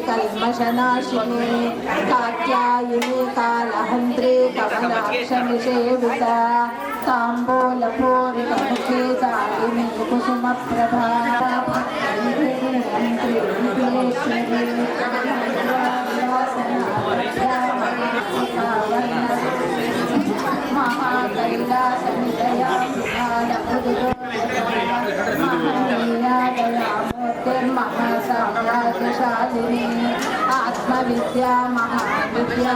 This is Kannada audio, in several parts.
कल्मषनाशिनी कात्यायिनी कालहन्त्री कमलाक्षनिषेविता ताम्बूलपूरितमुखे दायिनी कुसुमप्रभा महासाम्राज्यशालिनी आत्मविद्या महाविद्या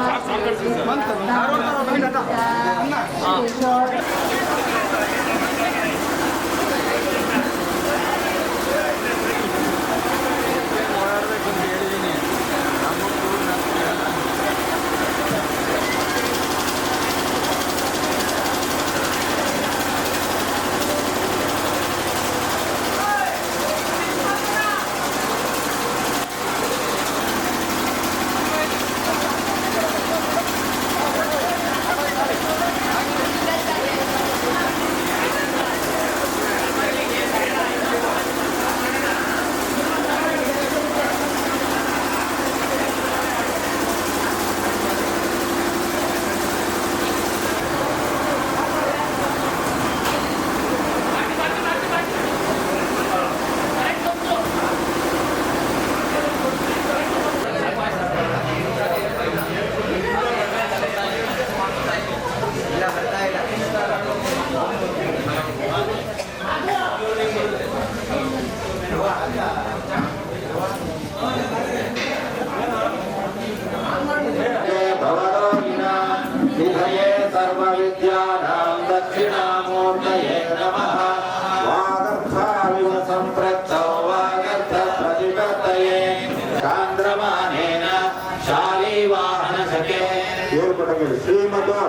श्रीमतो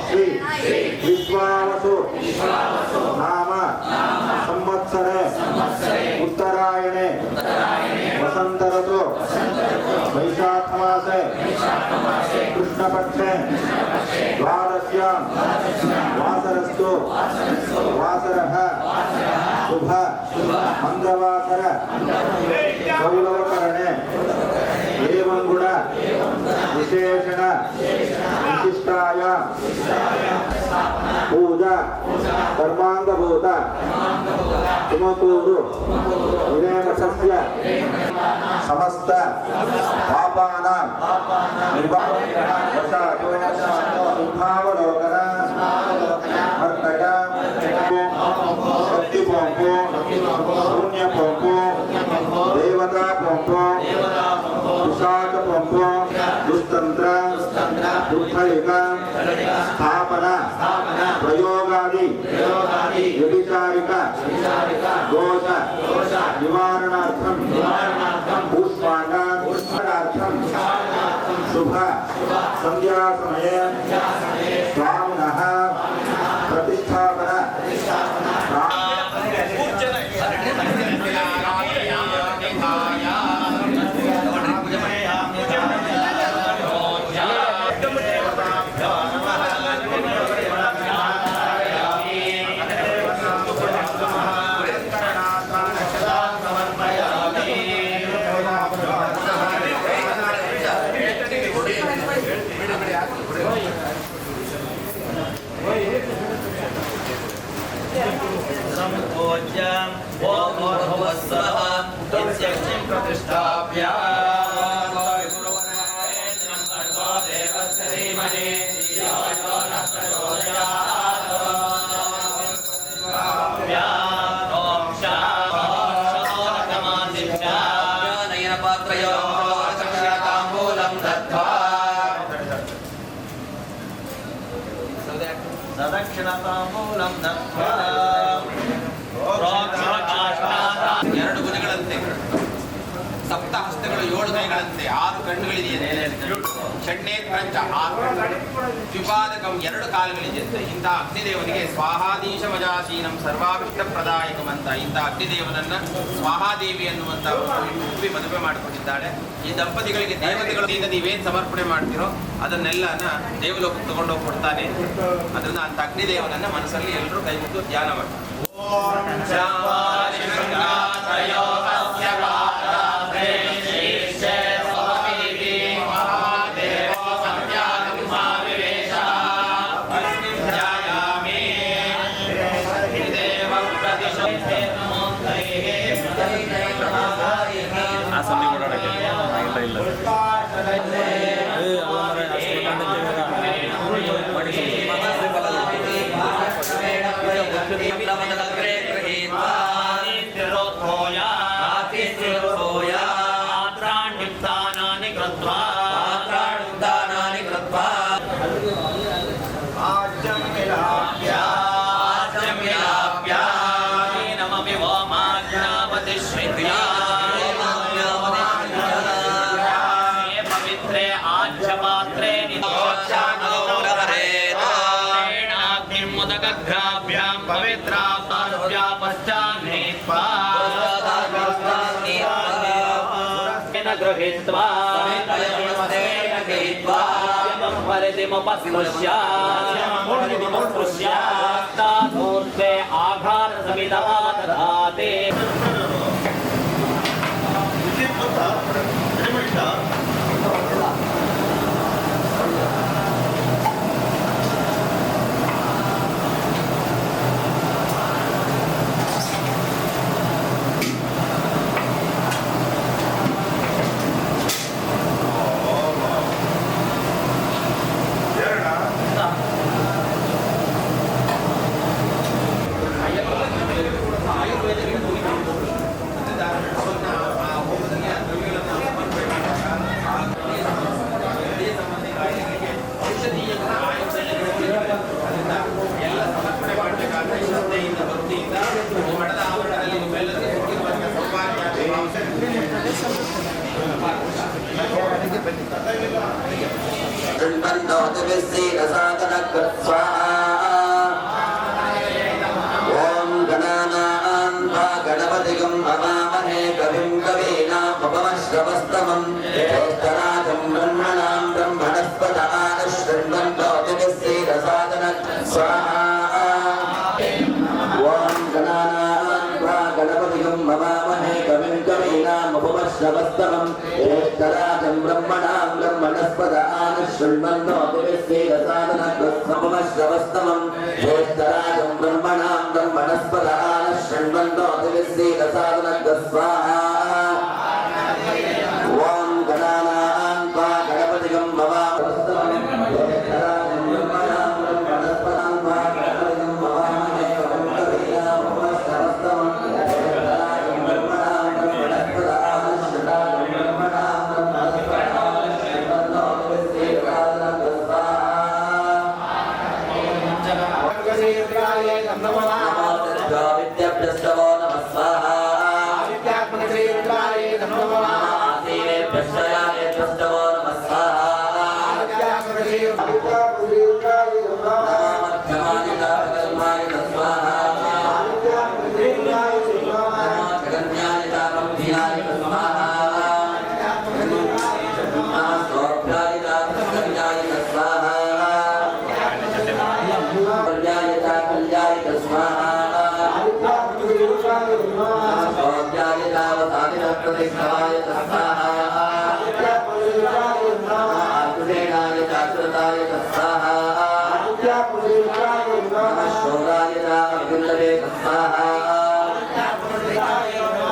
श्री विश्वावसु नाम संवत्सरे उत्तरायणे वसंत ऋतु वैशाख मासे कृष्णपक्षे द्वादश्यां वासरस्तु वासरः शुभ मंगलवासर गौरवकरणे एवं गुण विशेषण विशिष्टाय पूजा कर्मांगभूत तुमकूरु विनयमठस्य समस्त पापानां निर्भावलोकन मर्तक शक्ति पोंपो पुण्य पोंपो देवता पोंपो पिशाच पोंपो दुष्तंत्र दुष्फलिका स्थापना प्रयोगादि व्यभिचारिक दोष निवारणार्थं पुष्पाणार्थं शुभ संध्या समये स्वामिनः प्रतिष्ठापना ಪ್ರದಕ್ಷಿಣತಾಂಬೂಲಂ ದತ್ವಾ ಎರಡು ಭುಜಗಳಂತೆ, ಸಪ್ತ ಹಸ್ತಗಳು, 7 ಕೈಗಳಂತೆ, 6 ಕಣ್ಣುಗಳಿದೆಯಂತೆ, ಷಣ್ಣೇತ್ರಂಚ 6 ದ್ವಿಪಾದಕಂ 2 ಕಾಲುಗಳಿದೆಯಂತೆ. ಇಂಥ ಅಗ್ನಿದೇವನಿಗೆ ಸ್ವಾಹಾದೀಶ ಮಜಾಸೀನಂ ಸರ್ವಾಭಿಷ್ಟ ಪ್ರದಾಯಕಂ ಅಂತ ಇಂಥ ಅಗ್ನಿದೇವನನ್ನ ಸ್ವಾಹಾದೇವಿ ಅನ್ನುವಂಥ ಒಬ್ಬಿ ಮದುವೆ ಮಾಡಿಕೊಟ್ಟಿದ್ದಾಳೆ. ಈ ದಂಪತಿಗಳಿಗೆ ದೇವತೆಗಳಿಂದ ನೀವೇನು ಸಮರ್ಪಣೆ ಮಾಡ್ತೀರೋ ಅದನ್ನೆಲ್ಲನ ದೇವಲೋಕಕ್ಕೆ ತಗೊಂಡೋಗಿ ಕೊಡ್ತಾನೆ. ಅದನ್ನ ಅಂತ ಅಗ್ನಿದೇವನನ್ನ ಮನಸ್ಸಲ್ಲಿ ಎಲ್ಲರೂ ಕೈ ಮುಗಿದು ಧ್ಯಾನ ಮಾಡಿ. गृहीत्वा परिदिमपस्पृश्यात्ताधूर्ते आघातसमिदः ददाते ओम गणानां गणपतिगं हवामहे कविं कवीनामुपमश्रवस्तमं ज्येष्ठराजं ब्रह्मणां ब्रह्मणस्पत आनश्रण्वन्नोतिभिस्सेदसादनः स्वाहा। ओम गणानां गणपतिगं हवामहे कविं कवीनामुपमश्रवस्तमं ज्येष्ठराजं ब्रह्मणां ब्रह्मणस्पत आनश्रण्वन्नोतिभिस्सेदसादनः उपमश्रवस्तमं ज्येष्ठराजं ब्रह्मणां ब्रह्मणस्पत आनश्रण्वन्नोतिभिस्सेदसादनः स्वाहा। ओम गणानां गणपतिगं हवामहे ज्येष्ठराजं ब्रह्मणां ब्रह्मणस्पत आनश्रण्वन्नोतिभिस्सेदसादनः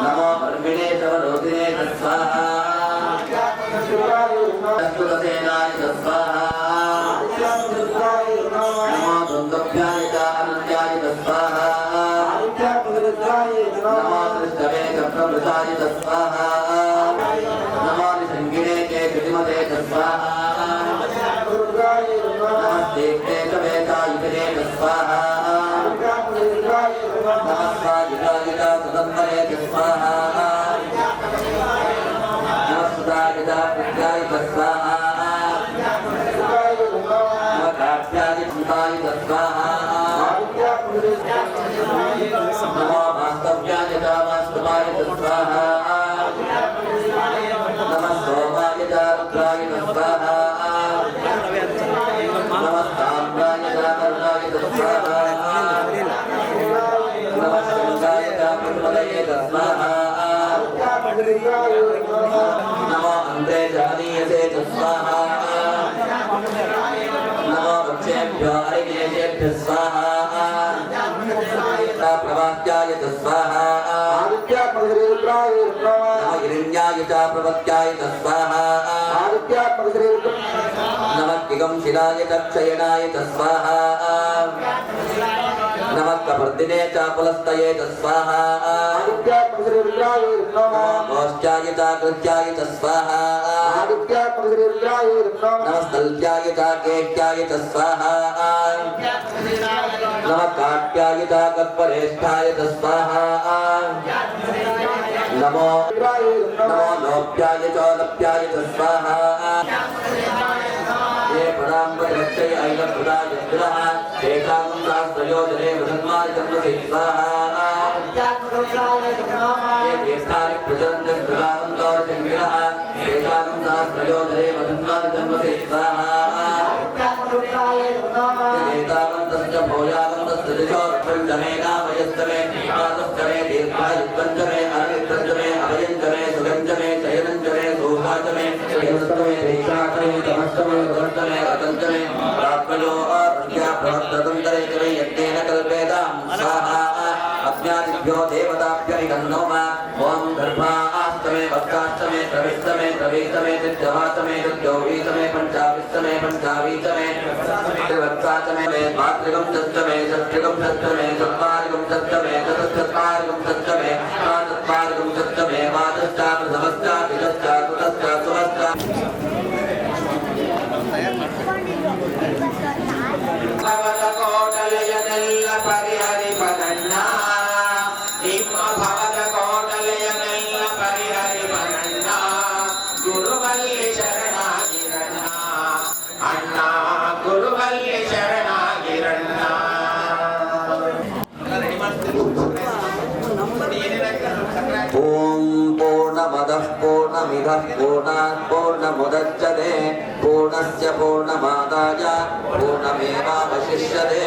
नमो ब्रह्मणे सर्वलोकिने स्वाहा। अस्तुतसेनाय स्वाहा। नमो दुन्दभ्याय अनन्याय स्वाहा। नमो कृष्णवे चक्रवृताय स्वाहा। नमो निसङ्गिने च कृतिमते स्वाहा। नमस्ते कवेतायुधे स्वाहा। अनन्ताय स्वाहा नमो वास्तव्याय च वास्तवाय स्वाहा नमः सोमाय च रुद्राय स्वाहा नमः ताम्राय च कर्णाय स्वाहा नमः शङ्काय च पुष्पदये स्वाहा नमो अन्ते जानीयसे स्वाहा नमो वृक्षेभ्यो अरिकेशेभ्यः स्वाहा प्रवाह्याय स्वाहा नमो हिरण्याय च प्रवत्याय स्वाहा नमः किगं शिलाय च क्षयणाय स्वाहा नमः कपर्दिने च पुलस्तये स्वाहा गोष्ठाय च कृत्याय स्वाहा नमः स्थल्याय च केत्याय स्वाहा नमः काट्याय च कत्परेष्ठाय स्वाहा नमो लोप्याय च लप्याय स्वाहा ये पराम्बरक्षय ऐलप्रदायग्रः तेषां शास्त्रयोजने वधन्माय जन्मसे स्वाहा ये तीर्थानि प्रचन्दग्रहान्तोषङ्गिरः तेषां शास्त्रयोजने वधन्माय जन्मसे स्वाहा एतावन्तश्च भोजावन्तश्च दिशो रक्षञ्जमे नामयस्तमे पादस्तमे दीर्घायुत्वञ्जमे अरवित्रञ्जमे अभयञ्जमे सुगञ्जमे शयनञ्जमे सोहाजमे शयनस्तमे देशाकमे तमस्तमे वदन्तमे अतञ्जमे प्राप्तयो प्रज्ञा प्रवर्ततन्तरे च मे यज्ञेन कल्पेतां स्वाहा अज्ञातिभ्यो देवताभ्यरिगन्नोम ॐ गर्भास्तमे भक्तास्तमे प्रविष्टमे प्रवीतमे तित्यवातमे तित्यौवीतमे पञ्चाविष्टमे पञ्चावीतमे त्रिवत्सातमे मे मातृगं तत्तमे षष्ठिगं तत्तमे चत्वारिगं तत्तमे चतुश्चत्वारिगं तत्तमे चत्वारिगं तत्तमे वाचश्चा प्रथमश्चा द्विजश्चा कृतश्चा सुमश्चा ಭವದಕೋಟಲಯನೆಲ್ಲ ಪರಿಹರಿಪನಣ್ಣ ನಿಮ್ಮ ಭವದಕೋಟಲಯನೆಲ್ಲ ಪರಿಹರಿಪನಣ್ಣ ಗುರುವಲ್ಲಿ ಶರಣಾಗಿರಣ್ಣ ಅಣ್ಣ ಗುರುವಲ್ಲಿ ಶರಣಾಗಿರಣ್ಣ ಓಂ ಪೂರ್ಣಮದಃ ಪೂರ್ಣಮಿದಃ ಪೂರ್ಣಾತ್ ಪೂರ್ಣಮುದಚ್ಯತೆ ಪೂರ್ಣಸ್ಯ ಪೂರ್ಣಮಾದಾಯ ಪೂರ್ಣಮೇವಾವಶಿಷ್ಯತೆ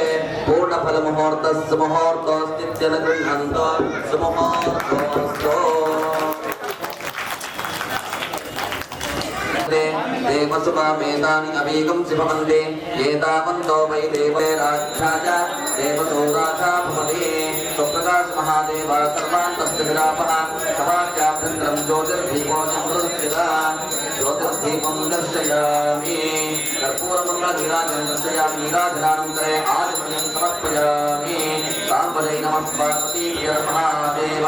ಪೂರ್ಣಫಲಮುಹೂರ್ತಸ್ಯ ಮುಹೂರ್ತೋಸ್ತಿತ್ಯನ ಗೃಹ್ಣಂತೋ ಸುಮುಹೂರ್ತೋಸ್ತೋ देवसुभामेतानि अवेगं शिवमन्दे एतावन्तो वै देवैराध्याय देवतो राजा भवते स्वप्रकाश महादेव सर्वान्तस्य विरापः सभाख्याभ्यन्तरं ज्योतिर्दीपो संवृत्तिता ज्योतिर्दीपं दर्शयामि कर्पूरमङ्गलनीराजनं दर्शयामि नीराजनानन्तरे आचमनीयं समर्पयामि साम्बरै नमः पार्वतीभ्यर्महादेव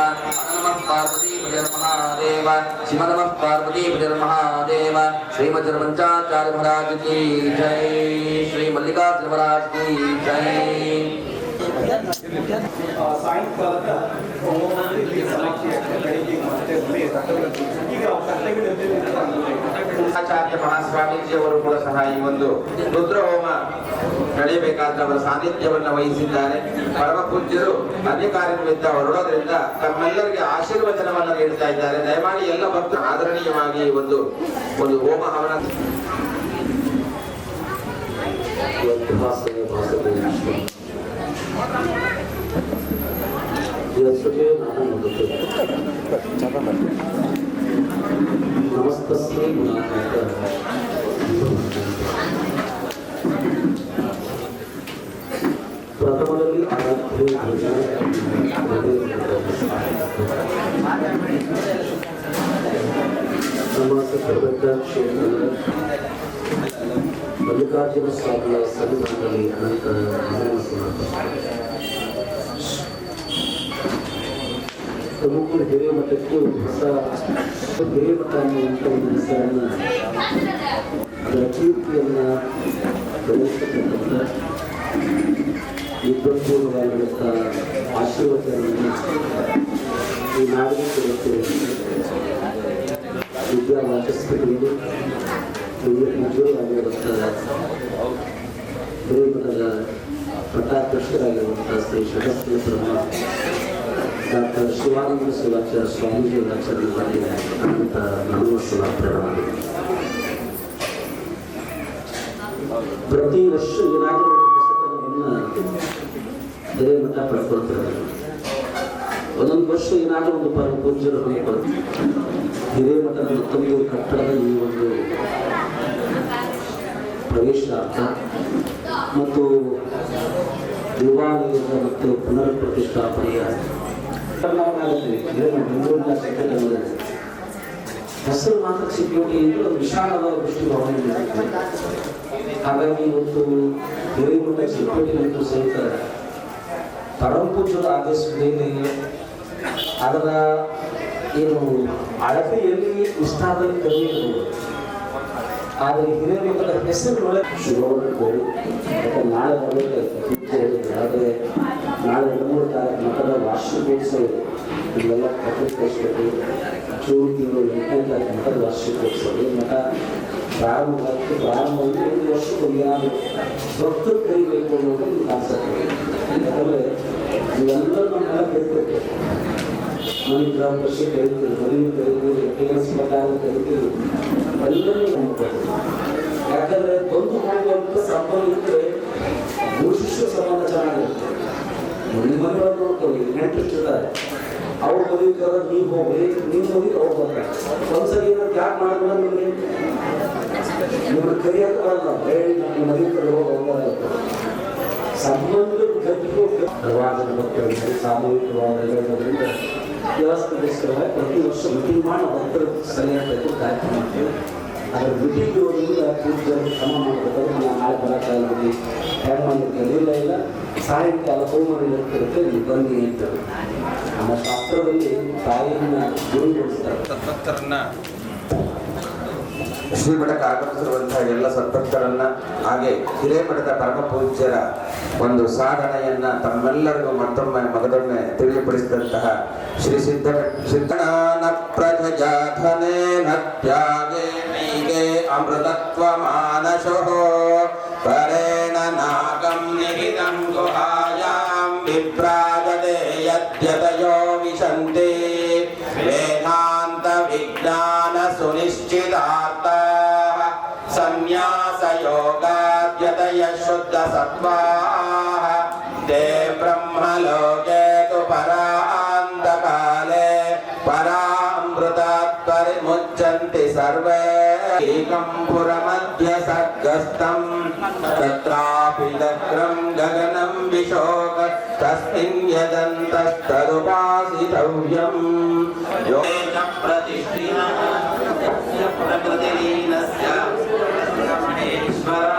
नमः पार्वतीभ्यर्महादेव शिव नमः पार्वतीभ्यर्महादेव श्रीमद्रमंचाचार्य महाराज की जय श्री मल्लिकार्जुन महाराज की जय ಸಾಯಂಕಾಲದ ಆಚಾರ್ಯ ಮಹಾಸ್ವಾಮೀಜಿಯವರು ಕೂಡ ಸಹ ಈ ಒಂದು ರುದ್ರ ಹೋಮ ನಡೆಯಬೇಕಾದ್ರೆ ಅವರ ಸಾನ್ನಿಧ್ಯವನ್ನು ವಹಿಸಿದ್ದಾರೆ. ಪರಮ ಪೂಜ್ಯರು ಅನ್ಯ ಕಾರ್ಯನಿಮಿತ್ತ ಹೊರಡೋದ್ರಿಂದ ತಮ್ಮೆಲ್ಲರಿಗೆ ಆಶೀರ್ವಚನವನ್ನು ನೀಡ್ತಾ ಇದ್ದಾರೆ. ದಯಮಾಡಿ ಎಲ್ಲ ಭಕ್ತರು ಆದರಣೀಯವಾಗಿ ಒಂದು ಹೋಮ ಹವನ नमस्तस्मै ಪ್ರಥಮದಲ್ಲಿ ಆರಾಧ್ಯ ನಮ್ಮ ಸತ್ಯಬದ್ಧ ಕ್ಷೇತ್ರದ ಮಲ್ಲಿಕಾರ್ಜುನ ಸ್ವಾಮಿಯ ಸನ್ನಿಧಾನದಲ್ಲಿ ಅನಂತ ತುಮಕೂರು ಹಿರೇಮಠಕ್ಕೆ ಹೊಸ ಹಿರೇಮಠ ಅನ್ನುವಂಥ ಒಂದು ಹೆಸರನ್ನು ಅದರ ಕೀರ್ತಿಯನ್ನು ಬೆಳೆಸತಕ್ಕಂಥ ವಿದ್ವತ್ಪೂರ್ಣವಾಗಿರುವಂಥ ಆಶೀರ್ವಾದವನ್ನು ಈ ನಾಡಿನ ಕೊಡುತ್ತೆ. ವಿದ್ಯಾವಾಚಸ್ಪತಿಗಳು ಪೂಜ್ಯರಾಗಿರುವಂಥ ಹಿರೇಮಠದ ಪಟ್ಟಾಧ್ಯಕ್ಷರಾಗಿರುವಂಥ ಶ್ರೀ ಶರಸ್ವತಿ ಬ್ರಹ್ಮ ಡಾಕ್ಟರ್ ಶಿವಾನಂದ ಶಿವಾಚಾರ್ಯ ಸ್ವಾಮೀಜಿಯವರ ಆಚರಣೆಯಲ್ಲಿ ಅನಂತ ನಮಸ್ಕಾರ ಪ್ರಣಾಮ. ಪ್ರತಿ ವರ್ಷ ಏನಾದರೂ ಒಂದು ಪುಸ್ತಕವನ್ನು ಹಿರೇಮಠ ಪಡ್ಕೊಳ್ತಾರೆ. ಒಂದೊಂದು ವರ್ಷ ಏನಾದರೂ ಒಂದು ಪರಮ ಪೂಜ್ಯರು ಹೊಂದ್ಕೊಂಡು ಹಿರೇಮಠದ ಮತ್ತೊಂದು ಕಟ್ಟಡದ ಈ ಒಂದು ಪ್ರವೇಶಾರ್ಥ ಮತ್ತು ದೇವಾಲಯದ ಮತ್ತು ಪುನರ್ ಪ್ರತಿಷ್ಠಾಪನೆಯ ಬೆಂಗಳೂರಿನ ಸಂಘಟನೆಗಳಲ್ಲಿ ಹೆಸರು ಮಾತ್ರ ಸಿಕ್ಕಿಯೋಗಿ ಎಂದು ಒಂದು ವಿಶಾಲವಾದ ದೃಷ್ಟಿಭಾವನೆ ನೀಡುತ್ತೆ. ಹಾಗಾಗಿ ಇವತ್ತು ಹಿರೇಮಠ ಸಿಕ್ಕೋಟಿನಂತೂ ಸಹಿತ ಪರಮ ಪೂಜ್ಯರ ಆದೇಶ ಮೇಲೆ ಅದರ ಏನು ಅಳತೆಯಲ್ಲಿ ಇಷ್ಟಾದಲ್ಲಿ ಕಲಿಯಬಹುದು. ಆದರೆ ಹಿರೇಮಠದ ಹೆಸರಿನೊಳಗೆ ಶುಭವಾಗಬಹುದು. ಯಾಕಂದ್ರೆ ನಾಳೆ ಬರಬೇಕಾಯ್ತು. ಆದರೆ ನಾಳೆ 13 ತಾರೀಕು ಮಠದ ವಾರ್ಷಿಕೋತ್ಸವ ಇವೆಲ್ಲ ಪತ್ರಿಕೋತ್ಸವ. ಜೂನ್ ತಿಂಗಳು 8ನೇ ತಾರೀಕು ಮಠದ ವಾರ್ಷಿಕೋತ್ಸವ. ಈ ಮಠ ಪ್ರಾರಂಭವಾಗಿ ಒಂದು ವರ್ಷಕ್ಕೊಂದು ಏನಾದರೂ ಭಕ್ತರು ಕರಿಬೇಕು ಅನ್ನೋದು ಒಂದು ಕಾನ್ಸೆಪ್ಟ್. ಯಾಕಂದರೆ ಇವೆಲ್ಲರೂ ನಮ್ಮೆಲ್ಲ ಕರಿಬೇಕು. ಮನೆ ಗ್ರಾಮ ವರ್ಷ ಕರಿತೀವಿ, ಮದುವೆ ಕರಿತೀವಿ, ಕೆಲಸ ಪ್ರಕಾರ ಕರಿತೀವಿ, ಎಲ್ಲರೂ ನೋಡ್ಬೋದು. ಯಾಕಂದರೆ ಬಂದು ಹೋಗುವಂಥ ಸಂಬಂಧ ಇದ್ದರೆ ಗುರು ಶಿಷ್ಯ ಸಂಬಂಧ ಚೆನ್ನಾಗಿರುತ್ತೆ. ಮನೆಗಳನ್ನು ನೋಡ್ಕೊಳ್ಳಿ, ನೆಂಟಿರ್ತಾರೆ, ಅವ್ರು ಮದುವೆ ಕರ ನೀವು ಹೋಗಿ, ನೀವು ಮದುವೆ ಅವ್ರು ಬರ್ತಾರೆ. ಒಂದ್ಸರಿ ಏನಾದ್ರು ಯಾಕೆ ಮಾಡಿದ್ರೆ ನಿಮ್ಗೆ ಕರಿಯಕ್ಕೆ ಬರಲ್ಲ. ಹೇಳಿ ನಮ್ಮ ಮದುವೆ ಕಡೆ ಹೋಗೋದು ಸಂಬಂಧದ ಗಟ್ಟಿಗೂ ಪ್ರವಾದದ ಮಕ್ಕಳಿಗೆ ಸಾಮೂಹಿಕವಾದ ಹೇಳೋದ್ರಿಂದ ದೇವಸ್ಥಾನಗೋಸ್ಕರವಾಗಿ ಪ್ರತಿ ವರ್ಷ ಮೀಟಿಂಗ್ ಮಾಡಿ ಭಕ್ತರ ಸರಿಯಾದ ಕಾರ್ಯಕ್ರಮ ಮಾಡ್ತೀವಿ. ಅದರ ಮೀಟಿಂಗ್ ಇರೋದ್ರಿಂದ ಪೂಜೆಗೆ ಕ್ರಮ ಮಾಡಬೇಕಾದ್ರೆ ನಾನು ನಾಳೆ ಬರೋಕ್ಕಾಗಲಿ ಹೆಂಗೆ ಮಾಡಿರ್ತೀನಿ ಇಲ್ಲ ಸಾಯಂಕಾಲ ಹೋಮರಿ ಇರ್ತಿರುತ್ತೆ, ನೀವು ಬನ್ನಿ ಅಂತೇಳಿ ನಮ್ಮ ಶಾಸ್ತ್ರದಲ್ಲಿ ತಾಯಿಯನ್ನು ಗುರುಗೊಳಿಸ್ತಾರೆ. ಸದ್ಭಕ್ತರನ್ನ ಶ್ರೀಮಠಕ್ಕೆ ಆಗಮಿಸಿರುವಂತಹ ಎಲ್ಲ ಸದ್ಭಕ್ತರನ್ನ ಹಾಗೆ ಹಿರೇಮಠದ ಪರಮ ಪೂಜ್ಯರ ಒಂದು ಸಾಧನೆಯನ್ನ ತಮ್ಮೆಲ್ಲರಿಗೂ ಮಗದೊಮ್ಮೆ ತಿಳಿಯಪಡಿಸಿದಂತಹ ಶ್ರೀ ಸಿದ್ಧನ ಪ್ರಜಾಧನೇನ ತ್ಯಾಗೇ ನೈಗೆ ಅಮೃತತ್ವ ಮಾನಶೋ ಪರೇಣ ನಾಗಂ ನಿಹಿತಂ ಗುಹಾಯಾಂ ವಿಪ್ರಾಜತೆ ಯದ್ಯತಯೋ ವಿಶಂತಿ ವೇದಾಂತ ವಿಜ್ಞಾನ ಸುನಿಶ್ಚಿತಾರ್ಥ ಸಂನ್ಯಾಸ ಯೋಗಾದ್ಯತಯ ಶುದ್ಧ ಸತ್ವಾಃ ತೇ ಬ್ರಹ್ಮಲೋಕೆ ತು ಪರಾಂತಕಾಲೇ ಪರಾಮೃತಾತ್ ಪರಿಮುಚ್ಯಂತಿ ಸರ್ವೇ ಏಕಂ ಪುರಮಧ್ಯ ಸರ್ಗಸ್ಥಂ ತತ್ರಾಪಿ ದಕ್ರಂ ಗಗನಂ ವಿಶೋಕ ತಸ್ಮಿನ್ ಯದಂತಸ್ತದುಪಾಸಿತವ್ಯಂ ಯೋಗ ಪ್ರತಿಷ್ಠಿನಃ ಪ್ರಕೃತಿಲೀನಸ್ಯ ಈಶ್ವರಃ.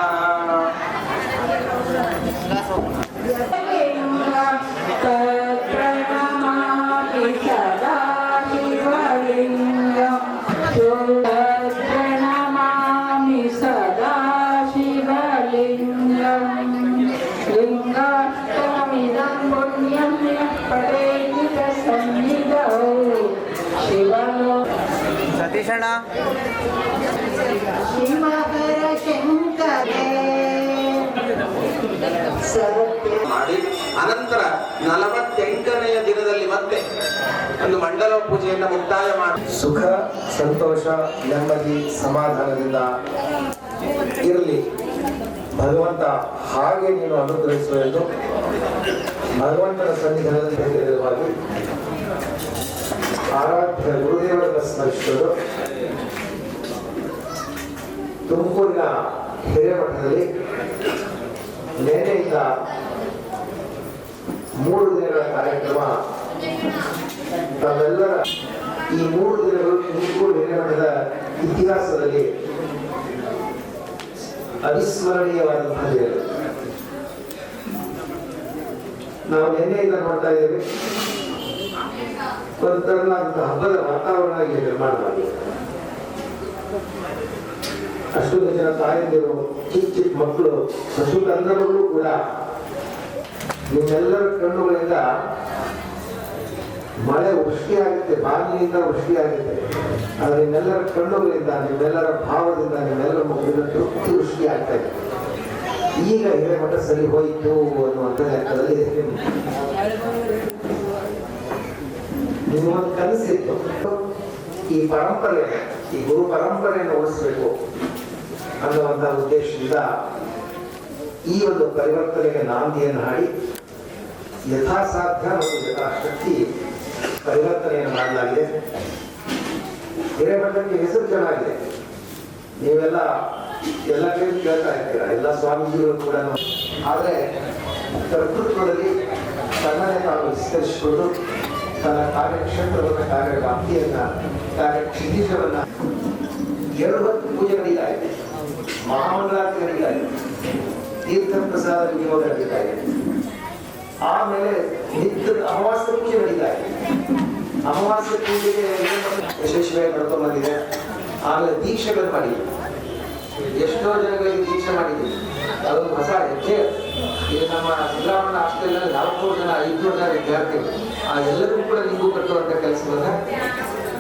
ಸತೀಶಣ್ಣ ಮಾಡಿ ಅನಂತರ 48ನೆಯ ದಿನದಲ್ಲಿ ಮತ್ತೆ ಒಂದು ಮಂಡಲ ಪೂಜೆಯನ್ನು ಮುಕ್ತಾಯ ಮಾಡಿ ಸುಖ, ಸಂತೋಷ, ನೆಮ್ಮದಿ, ಸಮಾಧಾನದಿಂದ ಇರಲಿ ಭಗವಂತ ಹಾಗೆ ನೀನು ಅನುಗ್ರಹಿಸುವುದು ಭಗವಂತನ ಸನ್ನಿಧಾನದಲ್ಲಿ ಆರಾಧ್ಯ ಗುರುದೇವರನ್ನು ಸ್ಮರಿಸುವುದು. ತುಮಕೂರಿನ ಹಿರೇಮಠದಲ್ಲಿ ನೆನೆಯಿಂದ 3 ದಿನಗಳ ಕಾರ್ಯಕ್ರಮ ತಾವೆಲ್ಲರ ಈ 3 ದಿನಗಳು ತುಮಕೂರು ಹಿರೇಮಠದ ಇತಿಹಾಸದಲ್ಲಿ ಅವಿಸ್ಮರಣೀಯವಾದಂತಹ ದಿನಗಳು. ನಾವು ನೆನ್ನೆಯಿಂದ ನೋಡ್ತಾ ಇದ್ದೇವೆ, ಒಂಥರನಾದಂಥ ಹಬ್ಬದ ವಾತಾವರಣ ಇಲ್ಲಿ ನಿರ್ಮಾಣ ಮಾಡಿದೆ. ಅಷ್ಟೊಂದು ಜನ ತಾಯಂದಿರು, ಚಿಕ್ಕ ಮಕ್ಕಳು, ಹಸು ತಂದವರು ಕೂಡ ನಿಮ್ಮೆಲ್ಲರ ಕಣ್ಣುಗಳಿಂದ ಮಳೆ ವೃಷ್ಟಿಯಾಗುತ್ತೆ, ಬಾಗಿಲಿಂದ ವೃಷ್ಟಿಯಾಗುತ್ತೆ. ಆದರೆ ನಿಮ್ಮೆಲ್ಲರ ಕಣ್ಣುಗಳಿಂದ, ನಿಮ್ಮೆಲ್ಲರ ಭಾವದಿಂದ, ನಿಮ್ಮೆಲ್ಲರ ಮುಖದಿಂದ ತೃಪ್ತಿ ವೃಷ್ಟಿ ಆಗ್ತಾ ಇದೆ. ಈಗ ಹಿರೇಮಠ ಸರಿ ಹೋಯಿತು ಅನ್ನುವಂಥ ಲೆಕ್ಕದಲ್ಲಿ ಇದೆ. ನಿಮ್ಮೊಂದು ಕನಸಿತ್ತು, ಈ ಪರಂಪರೆ, ಈ ಗುರು ಪರಂಪರೆಯನ್ನು ಉಳಿಸಬೇಕು ಅನ್ನುವಂಥ ಉದ್ದೇಶದಿಂದ ಈ ಒಂದು ಪರಿವರ್ತನೆಗೆ ನಾಂದಿಯನ್ನು ಹಾಡಿ ಯಥಾಸಾಧ್ಯ ಮತ್ತು ಯಥಾಶಕ್ತಿ ಪರಿವರ್ತನೆಯನ್ನು ಮಾಡಲಾಗಿದೆ. ಹಿರೇಮಠಕ್ಕೆ ಹೆಸರು ಚೆನ್ನಾಗಿದೆ. ನೀವೆಲ್ಲ ಎಲ್ಲ ಕೇಳ್ತಾ ಇರ್ತೀರ, ಎಲ್ಲ ಸ್ವಾಮೀಜಿಗಳು ಕೂಡ. ಆದರೆ ಕರ್ತೃತ್ವದಲ್ಲಿ ತನ್ನನ್ನೇ ತಾನು ವಿಸ್ತರಿಸಿಕೊಂಡು ತನ್ನ ಕಾರ್ಯಕ್ಷೇತ್ರವನ್ನು, ಕಾರ್ಯ ವ್ಯಾಪ್ತಿಯನ್ನ, ಕಾರ್ಯ ಕ್ಷಿತಿಜವನ್ನ 2 ಹೊತ್ತು ಪೂಜೆ ನಡೀತಾ ಇದೆ. ಮಹಾಮಂಗಳಾರತಿ ನಡೀತಾ ಇದೆ, ತೀರ್ಥ ಪ್ರಸಾದ ವಿನಿಯೋಗ ನಡೀತಾ ಇದೆ. ಆಮೇಲೆ ನಿತ್ಯದ ಅಮಾವಾಸ್ಯ ಪೂಜೆ ನಡೀತಾ ಇದೆ. ಅಮಾವಾಸ್ಯ ಪೂಜೆಗೆ ಯಶಸ್ವಿಯಾಗಿ ನಡ್ಕೊಂಡು ಬಂದಿದೆ. ಆಮೇಲೆ ದೀಕ್ಷೆಗಳು ಮಾಡಿದೆ. ಎಷ್ಟೋ ಜನಗಳಿಗೆ ದೀಕ್ಷೆ ಮಾಡಿದ್ದೀವಿ. ಅದೊಂದು ಹೊಸ ಹೆಜ್ಜೆ. ಈಗ ನಮ್ಮ ಸಿದ್ದರಾಮಣ್ಣ ಹಾಸ್ಟೆಲ್ನಲ್ಲಿ 400 ಜನ 500 ಜನ ವಿದ್ಯಾರ್ಥಿಗಳು, ಆ ಎಲ್ಲರಿಗೂ ಕೂಡ ಲಿಂಗು ಕಟ್ಟುವಂಥ ಕೆಲಸವನ್ನ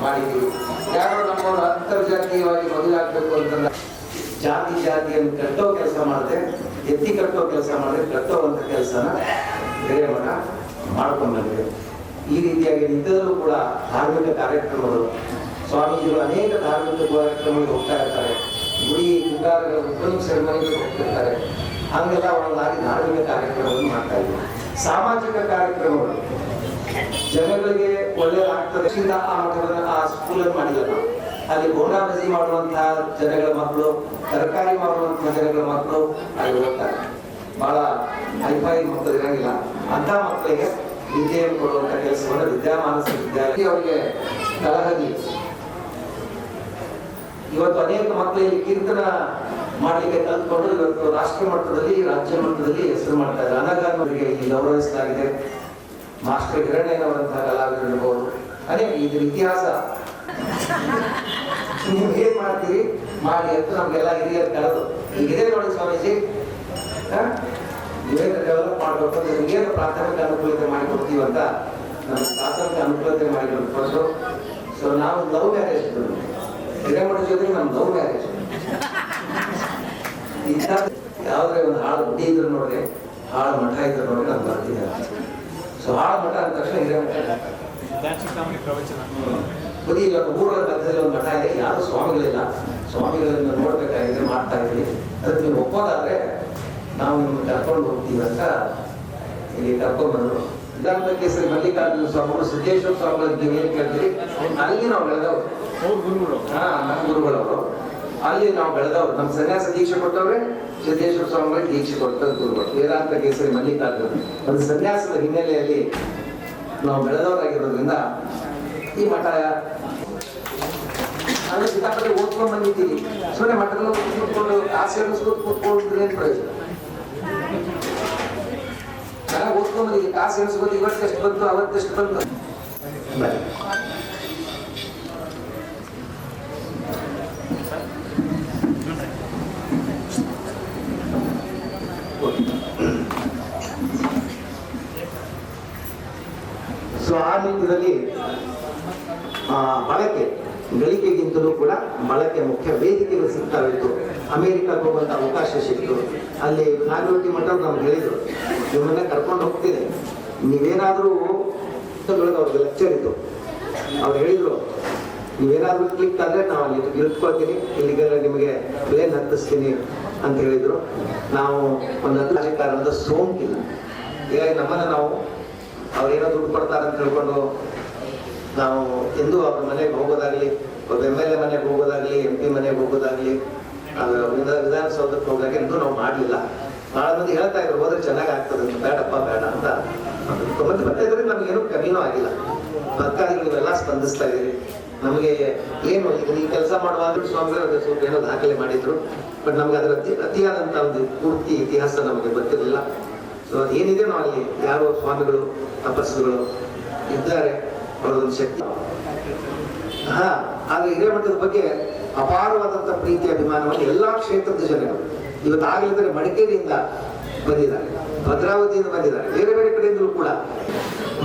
ಮಾಡಿದ್ದೀವಿ. ಯಾರೋ ನಮ್ಮವರು ಅಂತರ್ಜಾತೀಯವಾಗಿ ಮದುವೆ ಆಗ್ಬೇಕು ಅಂತಂದ್ರೆ ಜಾತಿಯನ್ನು ಕಟ್ಟೋ ಕೆಲಸ ಮಾಡಿದೆ, ಎತ್ತಿ ಕಟ್ಟೋ ಕೆಲಸ ಮಾಡಿದೆ, ಕಟ್ಟೋವಂಥ ಕೆಲಸನ ಹಿರೇಮಠ ಮಾಡ್ಕೊಂಡು ಬಂದಿದೆ. ಈ ರೀತಿಯಾಗಿ ನಿತ್ಯದಲ್ಲೂ ಕೂಡ ಧಾರ್ಮಿಕ ಕಾರ್ಯಕ್ರಮಗಳು, ಸ್ವಾಮೀಜಿಗಳು ಅನೇಕ ಧಾರ್ಮಿಕ ಕಾರ್ಯಕ್ರಮಗಳಿಗೆ ಹೋಗ್ತಾ ಇರ್ತಾರೆ. ಗುಡಿ ಗುಂಡಾರಗಳ ಓಪನಿಂಗ್ ಸೆರೆಮನಿಗೆ ಹೋಗ್ತಿರ್ತಾರೆ. ಹಂಗೆಲ್ಲ ಒಂದಾಗಿ ಧಾರ್ಮಿಕ ಕಾರ್ಯಕ್ರಮವನ್ನು ಮಾಡ್ತಾ ಇದ್ದೀವಿ. ಸಾಮಾಜಿಕ ಕಾರ್ಯಕ್ರಮಗಳು ಜನಗಳಿಗೆ ಒಳ್ಳೆಯದಾಗ್ತದೆ. ಆ ಮಠಗಳನ್ನು, ಆ ಸ್ಕೂಲನ್ನು ಮಾಡಿಲ್ಲ ನಾವು. ಅಲ್ಲಿ ಬೋಂಡಾ ಬಜಿ ಮಾಡುವಂತಹ ಜನಗಳ ಮಕ್ಕಳು, ತರಕಾರಿ ಮಾಡುವಂತಹ ಜನಗಳ ಮಕ್ಕಳು ಅಲ್ಲಿ ಹೋಗ್ತಾರೆ. ಬಹಳ ಹೈಫೈ ಮಕ್ಕಳು ಇರಂಗಿಲ್ಲ. ಅಂತ ಮಕ್ಕಳಿಗೆ ವಿದ್ಯೆಯನ್ನು ಕೊಡುವಂಥ ಕೆಲಸವನ್ನು ವಿದ್ಯಾಮಾನಸ ವಿದ್ಯಾಲಯ ಅವರಿಗೆ ತಳಹದಿ. ಇವತ್ತು ಅನೇಕ ಮಕ್ಕಳಿಗೆ ಕೀರ್ತನ ಮಾಡಲಿಕ್ಕೆ ಕಲ್ತ್ಕೊಂಡು ಇವತ್ತು ರಾಷ್ಟ್ರ ಮಟ್ಟದಲ್ಲಿ, ರಾಜ್ಯ ಮಟ್ಟದಲ್ಲಿ ಹೆಸರು ಮಾಡ್ತಾ ಇದ್ದಾರೆ. ಅನಗಾನವರಿಗೆ ಇಲ್ಲಿ ಗೌರವಿಸಲಾಗಿದೆ. ಮಾಸ್ಟರ್ ಹಿರಣ್ಣಯ್ಯನವರಂತಹ ಕಲಾವಿದರಿರ್ಬೋದು. ಅನೇಕ ಇದ್ರ ಇತಿಹಾಸ ನೀವು ಏನ್ ಮಾಡ್ತೀರಿ ಮಾಡಿ ಅಂತ ನಮ್ಗೆಲ್ಲ ಹಿರಿಯರು ಕಳೆದು ಈಗಿದೆ ನೋಡಿ ಸ್ವಾಮೀಜಿ. ನೀವೇನು ಡೆವಲಪ್ ಮಾಡಬೇಕು ಅಂತ ನಿಮಗೇನು ಪ್ರಾಥಮಿಕ ಅನುಕೂಲತೆ ಮಾಡಿಕೊಡ್ತೀವಿ ಅಂತ ನಮ್ಗೆ ಪ್ರಾಥಮಿಕ ಅನುಕೂಲತೆ ಮಾಡಿಕೊಟ್ರು. ಸೊ ನಾವು ಲವ್ ಮ್ಯಾರೇಜ್ ಹಿರೇಮಠ ಜೊತೆಗೆ ನಮ್ಮ ಲವ್ ಮ್ಯಾರೇಜ್. ಯಾವ್ದ್ರೆ ಒಂದು ಹಾಳು ಬುದ್ಧಿ ಇದ್ರು ನೋಡ್ರಿ, ಹಾಳು ಮಠ ಇದ್ರು ನೋಡ್ರಿ, ನಾನು ಬರ್ತಿದ್ದೆ. ಸೊ ಹಾಳು ಮಠ ಅಂದ ತಕ್ಷಣ ಹಿರೇಮಠ ಬರೀ ಇವಾಗ ಊರ ಮಧ್ಯದಲ್ಲಿ ಒಂದು ಮಠ ಇದೆ, ಯಾರು ಸ್ವಾಮಿಗಳಿಲ್ಲ. ಸ್ವಾಮಿಗಳನ್ನ ನೋಡ್ಬೇಕಾಗಿದೆ, ಮಾಡ್ತಾ ಇದ್ದೀವಿ. ಅದಕ್ಕೆ ನೀವು ಒಪ್ಪೋದಾದ್ರೆ ನಾವು ನಿಮ್ಗೆ ಕರ್ಕೊಂಡು ಹೋಗ್ತೀವಿ ಅಂತ ಇಲ್ಲಿ ಕರ್ಕೊಂಡ್ಬಂದ್ರು. ವಿಧಾನದ ಕೇಸರಿ ಮಲ್ಲಿಕಾರ್ಜುನ ಸ್ವಾಮಿಗಳು, ಸಿದ್ದೇಶ್ವರ ಸ್ವಾಮಿಗಳು ನೀವು ಏನ್ ಕೇಳ್ತೀರಿ, ಅಲ್ಲಿ ನಾವು ಬೆಳೆದವರು. ನಮ್ಮ ಗುರುಗಳವರು ಅಲ್ಲಿ ನಾವು ಬೆಳೆದವರು. ನಮ್ಮ ಸನ್ಯಾಸ ದೀಕ್ಷೆ ಕೊಟ್ಟವ್ರೆ ಸಿದ್ದೇಶ್ವರ ಸ್ವಾಮಿಗಳಿಗೆ ದೀಕ್ಷೆ ಕೊಡ್ತಾರೆ ಗುರುಗಳು. ವೇದಾಂತ ಕೇಸರಿ ಮಲ್ಲಿಕಾರ್ಜುನ ಒಂದು ಸನ್ಯಾಸದ ಹಿನ್ನೆಲೆಯಲ್ಲಿ ನಾವು ಬೆಳೆದವರಾಗಿರೋದ್ರಿಂದ ಈ ಮಠ ನಾನು ಸಿಕ್ಕಾಪಟ್ಟೆ ಓದ್ಕೊಂಡ್ ಬಂದಿದ್ದೀನಿ. ಸುಮ್ಮನೆ ಮಠದಲ್ಲಿ ಕೂತ್ಕೊಂಡು ಆಸೆ ಕೂತ್ಕೊಂಡಿದ್ರೆ ಏನ್ ಪ್ರಯೋಜನ? ಚೆನ್ನಾಗಿ ಓದ್ಕೊಂಡ್ ಬಂದಿದ್ದೀನಿ. ಕಾಸು ಎಣಿಸ್ಬೋದು, ಇವತ್ತೆಷ್ಟು ಬಂತು, ಅವತ್ತೆಷ್ಟು ಬಂತು. ಸೊ ಆ ನಿಟ್ಟಿನಲ್ಲಿ ಬಳಕೆ ಗಳಿಕೆಗಿಂತಲೂ ಕೂಡ ಬಳಕೆ ಮುಖ್ಯ. ವೇದಿಕೆಗಳು ಸಿಗ್ತಾವಿತ್ತು. ಅಮೆರಿಕಕ್ಕೆ ಹೋಗುವಂತ ಅವಕಾಶ ಸಿಕ್ತು. ಅಲ್ಲಿ ನಾಗವತಿ ಮಠ ನಮ್ಗೆ ಹೇಳಿದ್ರು, ನಿಮ್ಮನ್ನ ಕರ್ಕೊಂಡು ಹೋಗ್ತಿದೆ, ನೀವೇನಾದ್ರೂ ಅವ್ರಿಗೆ ಲೆಕ್ಚರ್ ಇತ್ತು. ಅವ್ರು ಹೇಳಿದ್ರು, ನೀವೇನಾದ್ರೂ ಕ್ಲಿಕ್ ಆದ್ರೆ ನಾವು ಅಲ್ಲಿ ಇಟ್ಕೊಳ್ತೀನಿ, ಇಲ್ಲಿಗೆಲ್ಲ ನಿಮಗೆ ಪ್ಲೇನ್ ಹತ್ತಿಸ್ತೀನಿ ಅಂತ ಹೇಳಿದ್ರು. ನಾವು ಒಂದು ರಾಜಕಾರಣದ ಸೋಂಕಿಲ್ಲ. ಹೀಗಾಗಿ ನಮ್ಮನ್ನ ನಾವು ಅವ್ರೇನೋ ದುಡ್ಡು ಕೊಡ್ತಾರೆ ಅಂತ ಹೇಳ್ಕೊಂಡು ನಾವು ಎಂದೂ ಅವ್ರ ಮನೆಗೆ ಹೋಗೋದಾಗ್ಲಿ, ಒಬ್ಬ MLA ಮನೆಗೆ ಹೋಗೋದಾಗ್ಲಿ, MP ಮನೆಗೆ ಹೋಗೋದಾಗ್ಲಿ, ವಿಧಾನಸೌಧಕ್ಕೆ ಹೋಗೋದಾಗ್ಲಿ ಎಂದೂ ನಾವು ಮಾಡಲಿಲ್ಲ. ಬಹಳ ಮಂದಿ ಹೇಳ್ತಾ ಇದ್ರು ಹೋದ್ರೆ ಚೆನ್ನಾಗಿ ಆಗ್ತದೆ, ಬೇಡಪ್ಪ ಬೇಡ ಅಂತ. ಮತ್ತೆ ಬರ್ತಾ ಇದ್ರೆ ನಮ್ಗೇನು ಕಮ್ಮಿನೂ ಆಗಿಲ್ಲ. ಭಕ್ತಾದಿಗಳು ನೀವೆಲ್ಲ ಸ್ಪಂದಿಸ್ತಾ ಇದ್ದೀರಿ. ನಮಗೆ ಏನು ಈ ಕೆಲಸ ಮಾಡುವಾಗ ಸ್ವಾಮಿಗಳು ಸ್ವಲ್ಪ ಏನೋ ದಾಖಲೆ ಮಾಡಿದ್ರು. ಬಟ್ ನಮ್ಗೆ ಅದರ ಅತಿಯಾದಂಥ ಒಂದು ಪೂರ್ತಿ ಇತಿಹಾಸ ನಮಗೆ ಗೊತ್ತಿರಲಿಲ್ಲ. ಸೊ ಅದೇನಿದೆ ನಾವು ಅಲ್ಲಿ ಯಾರೋ ಸ್ವಾಮಿಗಳು ತಪಸ್ಸುಗಳು ಇದ್ದಾರೆ, ಅವರದೊಂದು ಶಕ್ತಿ. ಆದ್ರೆ ಹಿರೇಮಠದ ಬಗ್ಗೆ ಅಪಾರವಾದಂಥ ಪ್ರೀತಿ ಅಭಿಮಾನವನ್ನು ಎಲ್ಲಾ ಕ್ಷೇತ್ರದ ಜನರು ಇವತ್ತಾಗಲಿದ್ರೆ ಮಡಿಕೇರಿಯಿಂದ ಬಂದಿದ್ದಾರೆ, ಭದ್ರಾವತಿಯಿಂದ ಬಂದಿದ್ದಾರೆ, ಬೇರೆ ಬೇರೆ ಕಡೆಯಿಂದಲೂ ಕೂಡ.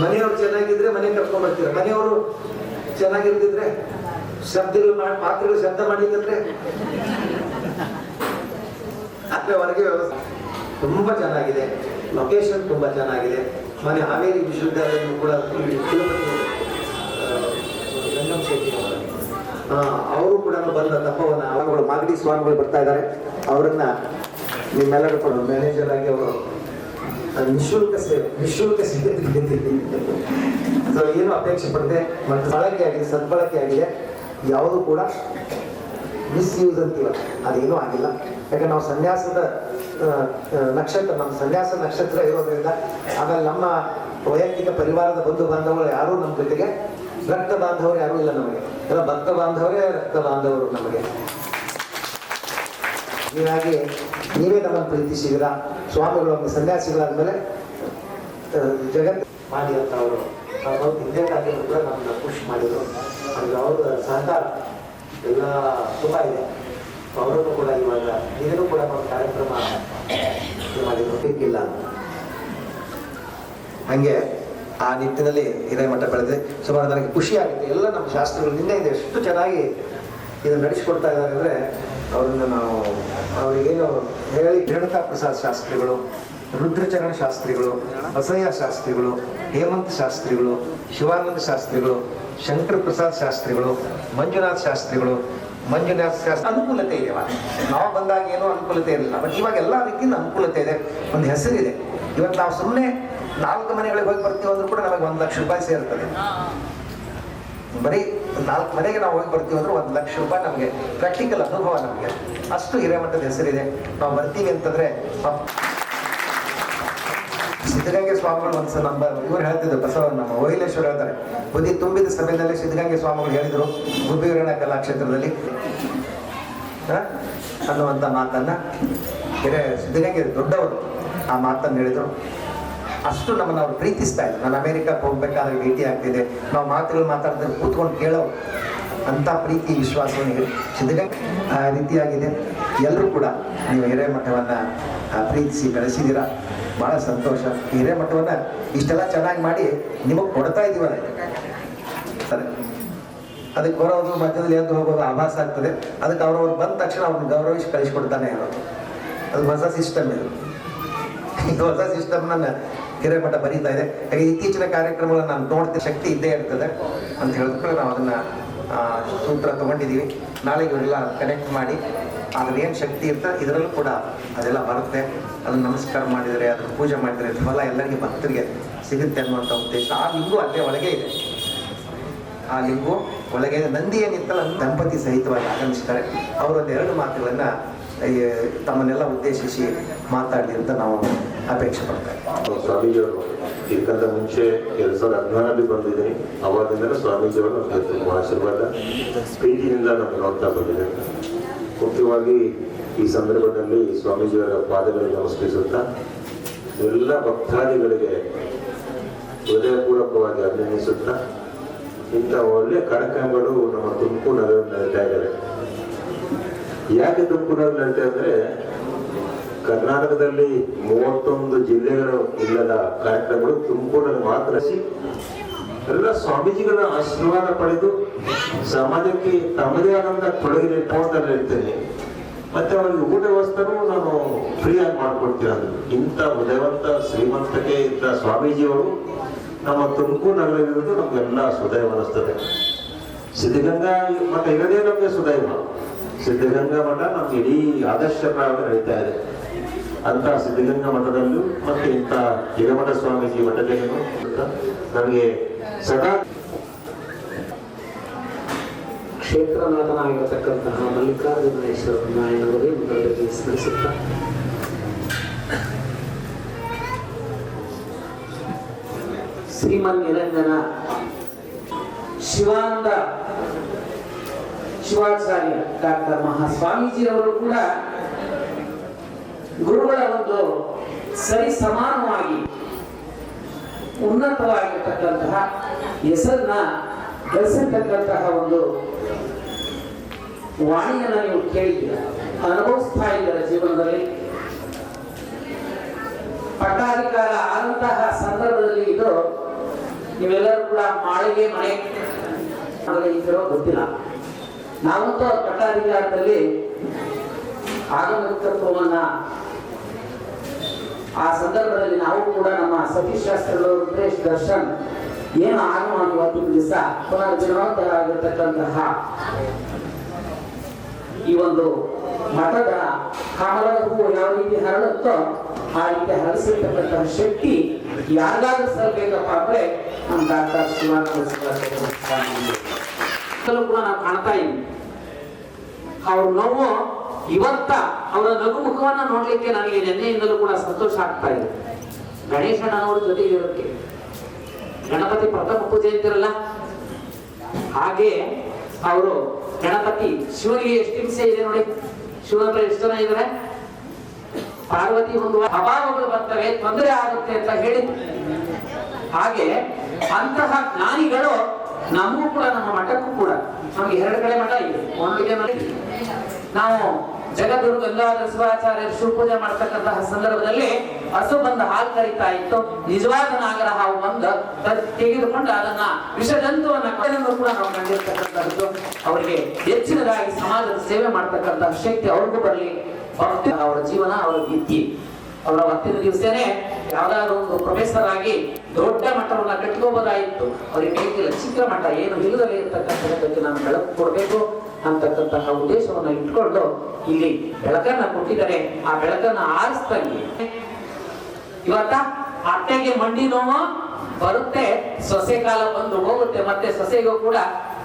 ಮನೆಯವರು ಚೆನ್ನಾಗಿದ್ರೆ ಮನೆ ಕರ್ಕೊಂಡ್ ಬರ್ತಾರೆ, ಮನೆಯವರು ಚೆನ್ನಾಗಿರ್ತಿದ್ರೆ ಶಬ್ದಗಳು ಪಾತ್ರೆಗಳು ಶಬ್ದ ಮಾಡ್ಲಿಕ್ಕಂದ್ರೆ ಅಲ್ಲೇ ಹೊರಗೆ ವ್ಯವಸ್ಥೆ ತುಂಬ ಚೆನ್ನಾಗಿದೆ, ಲೊಕೇಶನ್ ತುಂಬ ಚೆನ್ನಾಗಿದೆ. ಮನೆ ಹಾವೇರಿ ವಿಶ್ವವಿದ್ಯಾಲಯದಲ್ಲೂ ಕೂಡ ಗಂಗಂ ಶೆಟ್ಟಿ ಅವರು ಕೂಡ ಬಂದ ತಪ್ಪವನ್ನ ಅವರುಗಳು ಮಾಗಡಿ ಸ್ವಾಮಿಗಳು ಬರ್ತಾ ಇದ್ದಾರೆ. ಅವರನ್ನ ನಿಮ್ಮೆಲ್ಲರೂ ಕೂಡ ಮ್ಯಾನೇಜರ್ ಆಗಿ ಅವರು ನಿಶುಲ್ಕ ಸೇವೆ ಸೊ ಏನು ಅಪೇಕ್ಷೆ ಪಡದೆ ಮತ್ತು ಬಳಕೆ ಆಗಿದೆ, ಸದ್ಬಳಕೆ ಆಗಿದೆ. ಯಾವುದೂ ಕೂಡ ಮಿಸ್ಯೂಸ್ ಅಂತೀವ ಅದೇನೂ ಆಗಿಲ್ಲ. ಯಾಕಂದ್ರೆ ನಾವು ಸನ್ಯಾಸದ ನಕ್ಷತ್ರ, ನಮ್ಮ ಸನ್ಯಾಸ ನಕ್ಷತ್ರ ಇರೋದ್ರಿಂದ ಆಮೇಲೆ ನಮ್ಮ ವೈಯಕ್ತಿಕ ಪರಿವಾರದ ಬಂಧು ಬಾಂಧವರು ಯಾರೂ ನಮ್ಮ ಜೊತೆಗೆ ರಕ್ತ ಬಾಂಧವರು ಯಾರೂ ಇಲ್ಲ ನಮಗೆ. ಎಲ್ಲ ಭಕ್ತ ಬಾಂಧವರೇ ರಕ್ತ ಬಾಂಧವರು ನಮಗೆ. ಹೀಗಾಗಿ ನೀವೇ ನಮ್ಮನ್ನು ಪ್ರೀತಿಸಿದಿರ. ಸ್ವಾಮಿಗಳು ಒಂದು ಸನ್ಯಾಸಿಗಳಾದ್ಮೇಲೆ ಜಗತ್ ಮಾಡಿ ಅಂತ ಅವರು ಹಿಂದೆಗಾಗಿದ್ರು ಕೂಡ ನಮ್ಮನ್ನ ಪುಷ್ ಮಾಡಿದರು. ಹಾಗೆ ಅವರ ಸಹಕಾರ ಎಲ್ಲ ತುಂಬ ಇದೆ. ಅವರನ್ನು ಕೂಡ ಇವಾಗ ನೀವೇನು ಕೂಡ ಒಂದು ಕಾರ್ಯಕ್ರಮ ಮಾಡಿದ್ರು ಇಲ್ಲ. ಹಂಗೆ ಆ ನಿಟ್ಟಿನಲ್ಲಿ ಹಿರೇಮಠ ಬೆಳೆದಿದೆ. ಸುಮಾರು ನನಗೆ ಖುಷಿ ಆಗುತ್ತೆ. ಎಲ್ಲ ನಮ್ಮ ಶಾಸ್ತ್ರಗಳು ನಿನ್ನೆ ಇದೆ ಎಷ್ಟು ಚೆನ್ನಾಗಿ ಇದನ್ನು ನಡೆಸಿಕೊಡ್ತಾ ಇದ್ದಾರೆ ಅಂದರೆ ಅವರನ್ನು ನಾವು ಅವರಿಗೇನು ಹೇಳಿ ರೇಣುಕಾ ಪ್ರಸಾದ್ ಶಾಸ್ತ್ರಿಗಳು, ರುದ್ರಚರಣ ಶಾಸ್ತ್ರಿಗಳು, ಬಸಯ್ಯ ಶಾಸ್ತ್ರಿಗಳು, ಹೇಮಂತ್ ಶಾಸ್ತ್ರಿಗಳು, ಶಿವಾನಂದ ಶಾಸ್ತ್ರಿಗಳು, ಶಂಕರ ಪ್ರಸಾದ್ ಶಾಸ್ತ್ರಿಗಳು, ಮಂಜುನಾಥ್ ಶಾಸ್ತ್ರಿಗಳು. ಮಂಜುನಾಥ್ ಶಾಸ್ತ್ರಿ ಅನುಕೂಲತೆ ಇದೆ. ನಾವು ಬಂದಾಗ ಏನೋ ಅನುಕೂಲತೆ ಇರಲಿಲ್ಲ, ಬಟ್ ಇವಾಗ ಎಲ್ಲ ರೀತಿಯಿಂದ ಅನುಕೂಲತೆ ಇದೆ. ಒಂದು ಹೆಸರಿದೆ. ಇವತ್ತು ನಾವು ಸುಮ್ಮನೆ 4 ಮನೆಗಳಿಗೆ ಹೋಗಿ ಬರ್ತೀವಿ ಅಂದ್ರೂ ಕೂಡ ನಮಗೆ 1 ಲಕ್ಷ ರೂಪಾಯಿ ಸೇರ್ತದೆ. ಬರೀ 4 ಮನೆಗೆ ನಾವು ಹೋಗಿ ಬರ್ತೀವಿ ಅಂದ್ರೆ 1 ಲಕ್ಷ ರೂಪಾಯಿ ನಮಗೆ ಪ್ರಾಕ್ಟಿಕಲ್ ಅನುಭವ. ನಮಗೆ ಅಷ್ಟು ಹಿರೇಮಠದ ಹೆಸರಿದೆ. ನಾವು ಬರ್ತೀವಿ ಅಂತಂದ್ರೆ ಸಿದ್ಧಗಂಗೆ ಸ್ವಾಮಿಗಳು ಒಂದ್ಸಲ ಇವರು ಹೇಳ್ತಿದ್ರು, ಬಸವ ನಮ್ಮ ಓಹಿಲೇಶ್ವರ ಹೇಳ್ತಾರೆ, ಬುದ್ಧಿ ತುಂಬಿದ ಸಭೆಯಲ್ಲಿ ಸಿದ್ಧಗಂಗೆ ಸ್ವಾಮಿಗಳು ಹೇಳಿದ್ರು ಗುಬ್ಬಿವೀರಣ್ಣ ಕಲಾಕ್ಷೇತ್ರದಲ್ಲಿ ಅನ್ನುವಂಥ ಮಾತನ್ನ ಸಿದ್ಧಗಂಗೆ ದೊಡ್ಡವರು ಆ ಮಾತನ್ನು ಹೇಳಿದ್ರು. ಅಷ್ಟು ನಮ್ಮನ್ನು ಅವ್ರು ಪ್ರೀತಿಸ್ತಾ ಇದ್ರು. ನಾನು ಅಮೆರಿಕಕ್ಕೆ ಹೋಗ್ಬೇಕಾದ್ರೆ ಭೇಟಿ ಆಗ್ತಿದೆ, ನಾವು ಮಾತುಗಳು ಮಾತಾಡಿದ್ರೆ ಕೂತ್ಕೊಂಡು ಕೇಳೋರು. ಅಂತ ಪ್ರೀತಿ ವಿಶ್ವಾಸವನ್ನು ಸಿದ್ಧಗಂಗೆ ಆ ರೀತಿಯಾಗಿದೆ. ಎಲ್ಲರೂ ಕೂಡ ನೀವು ಹಿರೇಮಠವನ್ನು ಪ್ರೀತಿಸಿ ಬೆಳೆಸಿದ್ದೀರಾ. ಭಾಳ ಸಂತೋಷ. ಹಿರೇಮಠವನ್ನು ಇಷ್ಟೆಲ್ಲ ಚೆನ್ನಾಗಿ ಮಾಡಿ ನಿಮಗೆ ಕೊಡ್ತಾ ಇದ್ದೀವಲ್ಲ, ಸರಿ ಅದಕ್ಕೆ ಬರೋದು ಮಧ್ಯದಲ್ಲಿ ಎದ್ದು ಹೋಗೋದು ಆಭಾಸ ಆಗ್ತದೆ. ಅದಕ್ಕೆ ಅವ್ರವ್ರು ಬಂದ ತಕ್ಷಣ ಅವ್ರನ್ನ ಗೌರವಿಸಿ ಕಳಿಸ್ಕೊಡ್ತಾನೆ ಇರೋದು. ಅದು ಹೊಸ ಸಿಸ್ಟಮ್ ಇದು. ಇದು ಹೊಸ ಸಿಸ್ಟಮ್ ನನ್ನ ಹಿರೇಮಠ ಬರೀತಾ ಇದೆ. ಹಾಗೆ ಇತ್ತೀಚಿನ ಕಾರ್ಯಕ್ರಮಗಳನ್ನು ನಾನು ನೋಡ್ತೀನಿ, ಶಕ್ತಿ ಇದ್ದೇ ಇರ್ತದೆ ಅಂತ ಹೇಳಿದ್ರೆ ನಾವು ಅದನ್ನು ಸೂತ್ರ ತೊಗೊಂಡಿದ್ದೀವಿ. ನಾಳೆಗೆ ಇವರೆಲ್ಲ ಕನೆಕ್ಟ್ ಮಾಡಿ ಅದ್ರ ಏನು ಶಕ್ತಿ ಇರ್ತದೆ ಇದರಲ್ಲೂ ಕೂಡ ಅದೆಲ್ಲ ಬರುತ್ತೆ. ಅದನ್ನು ನಮಸ್ಕಾರ ಮಾಡಿದರೆ, ಅದನ್ನು ಪೂಜೆ ಮಾಡಿದರೆ ಫಲ ಎಲ್ಲರಿಗೆ ಭಕ್ತರಿಗೆ ಸಿಗುತ್ತೆ ಅನ್ನುವಂಥ ಉದ್ದೇಶ. ಆ ಲಿಂಗು ಅಲ್ಲೇ ಒಳಗೆ ಇದೆ. ಆ ಲಿಂಗು ಒಳಗೆ ನಂದಿ ಏನಿತ್ತಲ್ಲ ದಂಪತಿ ಸಹಿತವಾಗಿ ಆಗಮಿಸ್ತಾರೆ. ಅವರೊಂದು 2 ಮಾತುಗಳನ್ನು ತಮ್ಮನ್ನೆಲ್ಲ ಉದ್ದೇಶಿಸಿ ಮಾತಾಡಲಿ ಅಂತ ನಾವು ಅಪೇಕ್ಷೆ ಪಡ್ತೇವೆ. ಸ್ವಾಮೀಜಿಯವರು ಇದಕ್ಕಿಂತ ಮುಂಚೆ 2016 ಬಂದಿದ್ದೀನಿ. ಅವಾಗಿಂದಲೂ ಸ್ವಾಮೀಜಿಯವರು ನಮಗೆ ತುಂಬ ಆಶೀರ್ವಾದ ಪ್ರೀತಿಯಿಂದ ನಮಗೆ ನೋಡ್ತಾ ಬಂದಿದ್ದೇನೆ. ಮುಖ್ಯವಾಗಿ ಈ ಸಂದರ್ಭದಲ್ಲಿ ಸ್ವಾಮೀಜಿಯವರ ಪಾದಗಳಿಗೆ ನಮಸ್ಕರಿಸುತ್ತಾ ಎಲ್ಲ ಭಕ್ತಾದಿಗಳಿಗೆ ಹೃದಯಪೂರ್ವಕವಾಗಿ ಅಭಿನಂದಿಸುತ್ತಾ ಇಂಥ ಒಳ್ಳೆಯ ಕಾರ್ಯಕ್ರಮಗಳು ನಮ್ಮ ತುಮಕೂರು ನಗರದಲ್ಲಿ ನಡೀತಾ ಇದ್ದಾರೆ. ಯಾಕೆ ತುಮಕೂರಲ್ಲಿ ನಡೀತಾ ಇದ್ರೆ ಕರ್ನಾಟಕದಲ್ಲಿ 31 ಜಿಲ್ಲೆಗಳು ಇಲ್ಲದ ಕಾರ್ಯಕ್ರಮಗಳು ತುಮಕೂರಲ್ಲಿ ಮಾತ್ರ ಎಲ್ಲ ಸ್ವಾಮೀಜಿಗಳ ಆಶೀರ್ವಾದ ಪಡೆದು ಸಮಾಜಕ್ಕೆ ತಮ್ಮದೇ ಆದಂತ ಕೊಡುಗೆ ಇಟ್ಕೊಂಡಲ್ಲಿ ಇರ್ತೇನೆ. ಮತ್ತೆ ಅವರಿಗೆ ಊಟ ವ್ಯವಸ್ಥೆನೂ ನಾನು ಫ್ರೀಯಾಗಿ ಮಾಡ್ಕೊಡ್ತೀನಿ. ಅದು ಇಂಥ ಉದಯವಂತ ಶ್ರೀಮಂತಕ್ಕೆ ಇಂಥ ಸ್ವಾಮೀಜಿಯವರು ನಮ್ಮ ತುಮಕೂರು ನಗರವಿರುವುದು ನಮಗೆಲ್ಲ ಸುದೈವ ಅನ್ನಿಸ್ತದೆ. ಸಿದ್ಧಗಂಗಾ ಮಠ ಇರೋದೇ ನಮಗೆ ಸುದೈವ. ಸಿದ್ಧಗಂಗಾ ಮಠ ನಮ್ಗೆ ಇಡೀ ಆದರ್ಶಪ್ರಾಯವಾಗಿ ನಡೀತಾ ಇದೆ. ಅಂತ ಸಿದ್ಧಗಂಗಾ ಮಠದಲ್ಲೂ ಮತ್ತೆ ಇಂಥ ಹಿರೇಮಠ ಸ್ವಾಮೀಜಿ ಮಠದಲ್ಲಿಯೂ ನನಗೆ ಸದಾ ಕ್ಷೇತ್ರನಾಥನಾಗಿರತಕ್ಕಂತಹ ಮಲ್ಲಿಕಾರ್ಜುನೇಶ್ವರ ನಾಯನವರೇ ಮುಂದಕ್ಕೆ ಸ್ಮರಿಸುತ್ತಾ ಶ್ರೀಮನ್ ನಿರಂಜನ ಶಿವಾನಂದ ಶಿವಾಚಾರ್ಯ ಡಾಕ್ಟರ್ ಮಹಾಸ್ವಾಮೀಜಿಯವರು ಕೂಡ ಗುರುಗಳ ಒಂದು ಸರಿ ಸಮಾನವಾಗಿ ಉನ್ನತವಾಗಿರ್ತಕ್ಕಂತಹ ಹೆಸರನ್ನ ಗಳಿಸಿರ್ತಕ್ಕಂತಹ ಒಂದು ವಾಣಿಯನ್ನು ನೀವು ಕೇಳಿದ್ದೀರ, ಅನುಭವಿಸ್ತಾ ಇದ್ದೀರ ಜೀವನದಲ್ಲಿ. ಪಟ್ಟಾಧಿಕಾರ ಆದಂತಹ ಸಂದರ್ಭದಲ್ಲಿ ಇದು ನೀವೆಲ್ಲರೂ ಕೂಡ ಮಾಳಿಗೆ ಮನೆ ಇದ್ದಿರೋ ಗೊತ್ತಿಲ್ಲ. ನಾವಂತೂ ಪಟ್ಟಾಧಿಕಾರದಲ್ಲಿ ಆಗಮಿಕತ್ವವನ್ನ ಆ ಸಂದರ್ಭದಲ್ಲಿ ನಾವು ಕೂಡ ನಮ್ಮ ಸತೀಶ್ ಶಾಸ್ತ್ರಿಗಳು ರುದ್ರೇಶ್ ದರ್ಶನ್ ಏನು ಆಗಮ ಇವತ್ತಿನ ದಿವಸ ಪುನರ್ಜೀರ್ಣೋದ್ಧಾರವಾಗಿರ್ತಕ್ಕಂತಹ ಈ ಒಂದು ಮಠದ ಕಮಲದ ಹೂವು ಯಾವ ರೀತಿ ಹರಡುತ್ತೋ ಆ ರೀತಿ ಹರಡಿಸಿರ್ತಕ್ಕಂತಹ ಶಕ್ತಿ ಯಾರಿಗಾದ್ರೂ ಸಲ್ಬೇಕಪ್ಪ ಅಂದ್ರೆ ನಮ್ಮ ಡಾಕ್ಟರ್ ಕೂಡ ನಾವು ಕಾಣ್ತಾ ಇದ್ವಿ. ಅವ್ರ ನೋವು ಇವತ್ತ ಅವರ ನಗು ಮುಖವನ್ನ ನೋಡ್ಲಿಕ್ಕೆ ನನಗೆ ನಿನ್ನೆಯಿಂದಲೂ ಕೂಡ ಸಂತೋಷ ಆಗ್ತಾ ಇದೆ. ಗಣೇಶನವರ ಜೊತೆಗೆ ಇರುತ್ತೆ. ಗಣಪತಿ ಪ್ರಥಮ ಪೂಜೆ ಅಂತಿರಲ್ಲ, ಹಾಗೆ ಅವರು ಗಣಪತಿ ಶಿವನಿಗೆ ಎಷ್ಟು ಹಿಂಸೆ ಇದೆ ನೋಡಿ. ಶಿವನ ಹತ್ರ ಎಷ್ಟು ಜನ ಇದ್ದಾರೆ, ಪಾರ್ವತಿ ಒಂದು ಅಭಾವಗಳು ಬರ್ತವೆ, ತೊಂದರೆ ಆಗುತ್ತೆ ಅಂತ ಹೇಳಿದ್ರು. ಹಾಗೆ ಅಂತಹ ಜ್ಞಾನಿಗಳು ನಮಗೂ ಕೂಡ, ನಮ್ಮ ಮಠಕ್ಕೂ ಕೂಡ, ನಮ್ಗೆ 2 ಕಡೆ ಮಠ ಇದೆ. ಒಂದಿಗೆ ನಾವು ಜಗದ್ಗುರು ಗಂಗಾಧರ ಶಿವಾಚಾರ್ಯರು ಶಿವಪೂಜೆ ಮಾಡ್ತಕ್ಕಂತಹ ಸಂದರ್ಭದಲ್ಲಿ ಹಸು ಬಂದ ಹಾಲು ಕರಿತಾ ಇತ್ತು. ನಿಜವಾದ ನಾಗರ ಹಾವು ಬಂದು ತೆಗೆದುಕೊಂಡು ಅದನ್ನ ವಿಷಜಂತುವನ್ನ ಕೂಡ ನಾವು ಕಂಡಿರ್ತಕ್ಕಂಥದ್ದು. ಅವರಿಗೆ ಹೆಚ್ಚಿನದಾಗಿ ಸಮಾಜದ ಸೇವೆ ಮಾಡ್ತಕ್ಕಂತಹ ಶಕ್ತಿ ಅವ್ರಿಗೂ ಬರಲಿ. ಭಕ್ತಿ ಅವರ ಜೀವನ, ಅವರ ವಿದ್ಯೆ, ಅವರ ಹೊತ್ತಿನ ದಿವಸನೇ ಯಾವ್ದಾದ್ರು ಒಂದು ಪ್ರೊಫೆಸರ್ ಆಗಿ ದೊಡ್ಡ ಮಟ್ಟವನ್ನ ಕಟ್ಕೋಬೋದಾಯಿತು. ಅವರಿಗೆ ಬೇಕಿಲ್ಲ, ಚಿಕ್ಕ ಮಟ್ಟ ಏನು ಇಲ್ಲದಲ್ಲೇ ಇರ್ತಕ್ಕಂಥದ್ದಕ್ಕೆ ನಾನು ಬೆಳಕು ಕೊಡಬೇಕು ಅಂತಕ್ಕಂತಹ ಉದ್ದೇಶವನ್ನ ಇಟ್ಕೊಂಡು ಇಲ್ಲಿ ಬೆಳಕನ್ನ ಕೊಟ್ಟಿದ್ದಾರೆ. ಆ ಬೆಳಕನ್ನ ಆರಿಸ್ದಂಗೆ ಇವತ್ತ ಅಟ್ಟೆಗೆ ಮಂಡಿ ನೋವು ಬರುತ್ತೆ, ಸೊಸೆ ಕಾಲ ಬಂದು ಹೋಗುತ್ತೆ, ಮತ್ತೆ ಸೊಸೆಗೂ ಕೂಡ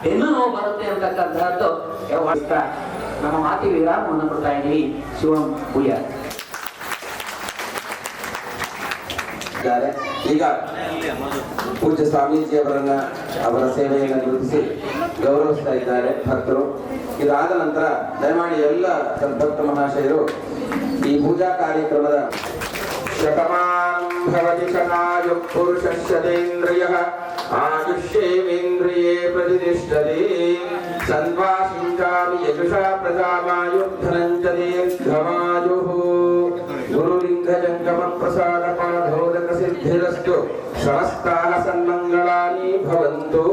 ಬೆನ್ನು ನೋವು ಬರುತ್ತೆ ಅಂತಕ್ಕಂಥದ್ದು ನಮ್ಮ ಮಾತಿಗೆ ವಿರಾಮವನ್ನು ಕೊಡ್ತಾ ಇದ್ದೀವಿ. ಶಿವಂ ಭೂಯ. ಈಗ ಪೂಜ್ಯ ಸ್ವಾಮೀಜಿಯವರನ್ನ, ಅವರ ಸೇವೆಯನ್ನು ಗುರುತಿಸಿ ಗೌರವಿಸ್ತಾ ಇದ್ದಾರೆ ಭಕ್ತರು. ಇದಾದ ನಂತರ ದಯಮಾಡಿ ಎಲ್ಲ ಸದ್ಭಕ್ತ ಮಹಾಶಯರು ಈ ಪೂಜಾ ಕಾರ್ಯಕ್ರಮದ ಶತಮಾನ್ ಭವತಿ ಶತಾಯು ಪುರುಷಶ್ಚತೇಂದ್ರಿಯಃ ಆಯುಷ್ಯೇವೇಂದ್ರಿಯೇ ಪ್ರತಿಷ್ಠತೆ ಸನ್ವಾಸಿಂಚಾಮಿ ಯಜುಷಾ ಪ್ರಜಾಮಾಯುರ್ಧನಂಚ ದೀರ್ಘಮಾಯುಃ ಗುರುಲಿಂಗ ಜಂಗಮ ಪ್ರಸಾದ ಪಾಠೋದಕ ಸಿದ್ಧಿರಸ್ತು ಸಮಸ್ತಾಃ ಸನ್ಮಂಗಳಾನಿ ಭವಂತು.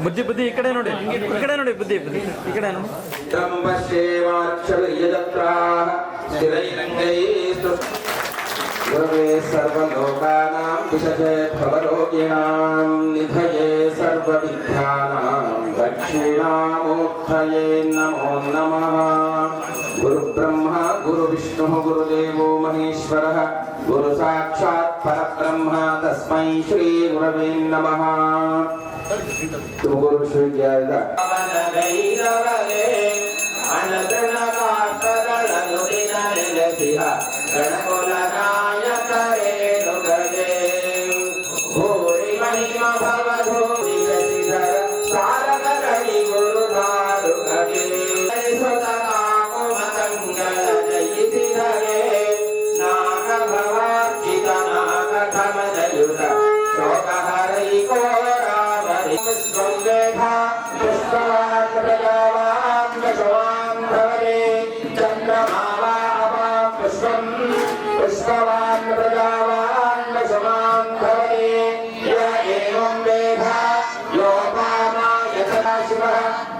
ಬುದ್ಧಿ ಬುದ್ಧಿ ಈ ಕಡೆ ನೋಡಿ, ಈ ಕಡೆ ನೋಡಿ, ಬುದ್ಧಿ ಬುದ್ಧಿ ಈ ಕಡೆ ನೋಡಿ. ರಂಭಶ್ರೇವಾಕ್ಷರಯಜತ್ರಾಃ ಸ್ಥಿರೈರಂಗೈಸ್ತು ಗುರವೇ ಸರ್ವಲೋಕಾನಾಂ ವಿಷಜೇ ಭವರೋಗಿಣಾಂ ನಿಧಯೇ ಸರ್ವವಿದ್ಯಾನಾಂ ದಕ್ಷಿಣಾಮೂರ್ತಯೇ ನಮೋ ನಮಃ. ಗುರುಬ್ರಹ್ಮ ಗುರುವಿಷ್ಣುಃ ಗುರುದೇವೋ ಮಹೇಶ್ವರಃ ಗುರು ಸಾಕ್ಷಾತ್ ಪರಬ್ರಹ್ಮ ತಸ್ಮೈ ಶ್ರೀ ಗುರವೇ ನಮಃ. ತುಮಕೂರು ವಿಶ್ವವಿದ್ಯಾಲಯದ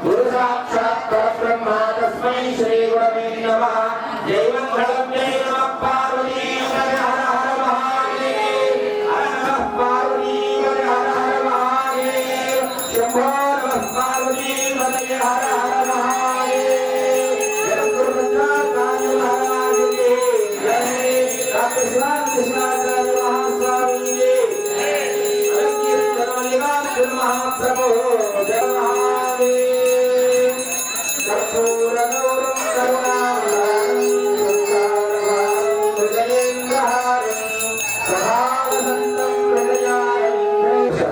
ಗುರು ಸಾಕ್ಷಾತ್ ಪರಬ್ರಹ್ಮ ತಸ್ಮೈ ಶ್ರೀ ಗುರವೇ ನಮಃ. ಜೈ ಮಂಗಳಂ ಜೈ ನಮಃ ಪಾರ್ವತಿ ಹರ ಹರ ಮಹಾದೇವ. ಹರ ನಮಃ ಪಾರ್ವತಿ ಹರ ಹರ ಮಹಾದೇವ. ಶಂಭೋ ನಮಃ ಪಾರ್ವತಿ ಹರ ಹರ ಮಹಾದೇವ. ಜಗದ್ಗುರು ಮಂತ್ರಾಚಾರ್ಯ ಮಹಾರಾಜರಿಗೆ ಜೈ. ಡಾಕ್ಟರ್ ಶಿವಾನಂದ ಮಹಾಸ್ವಾಮಿಗೆ ಜೈ. ಮಹಾಪ್ರಭು ಜಯ ಮಹಾದೇವ. ಕರ್ಪೂರಗೌರಂ ಕರುಣಾವತಾರಂ ಸಂಸಾರಭಾರಂ ಭುಜಗೇಂದ್ರಹಾರಂ ಸದಾವಸಂತಂ ಹೃದಯಾರವಿಂದ್ರೇ.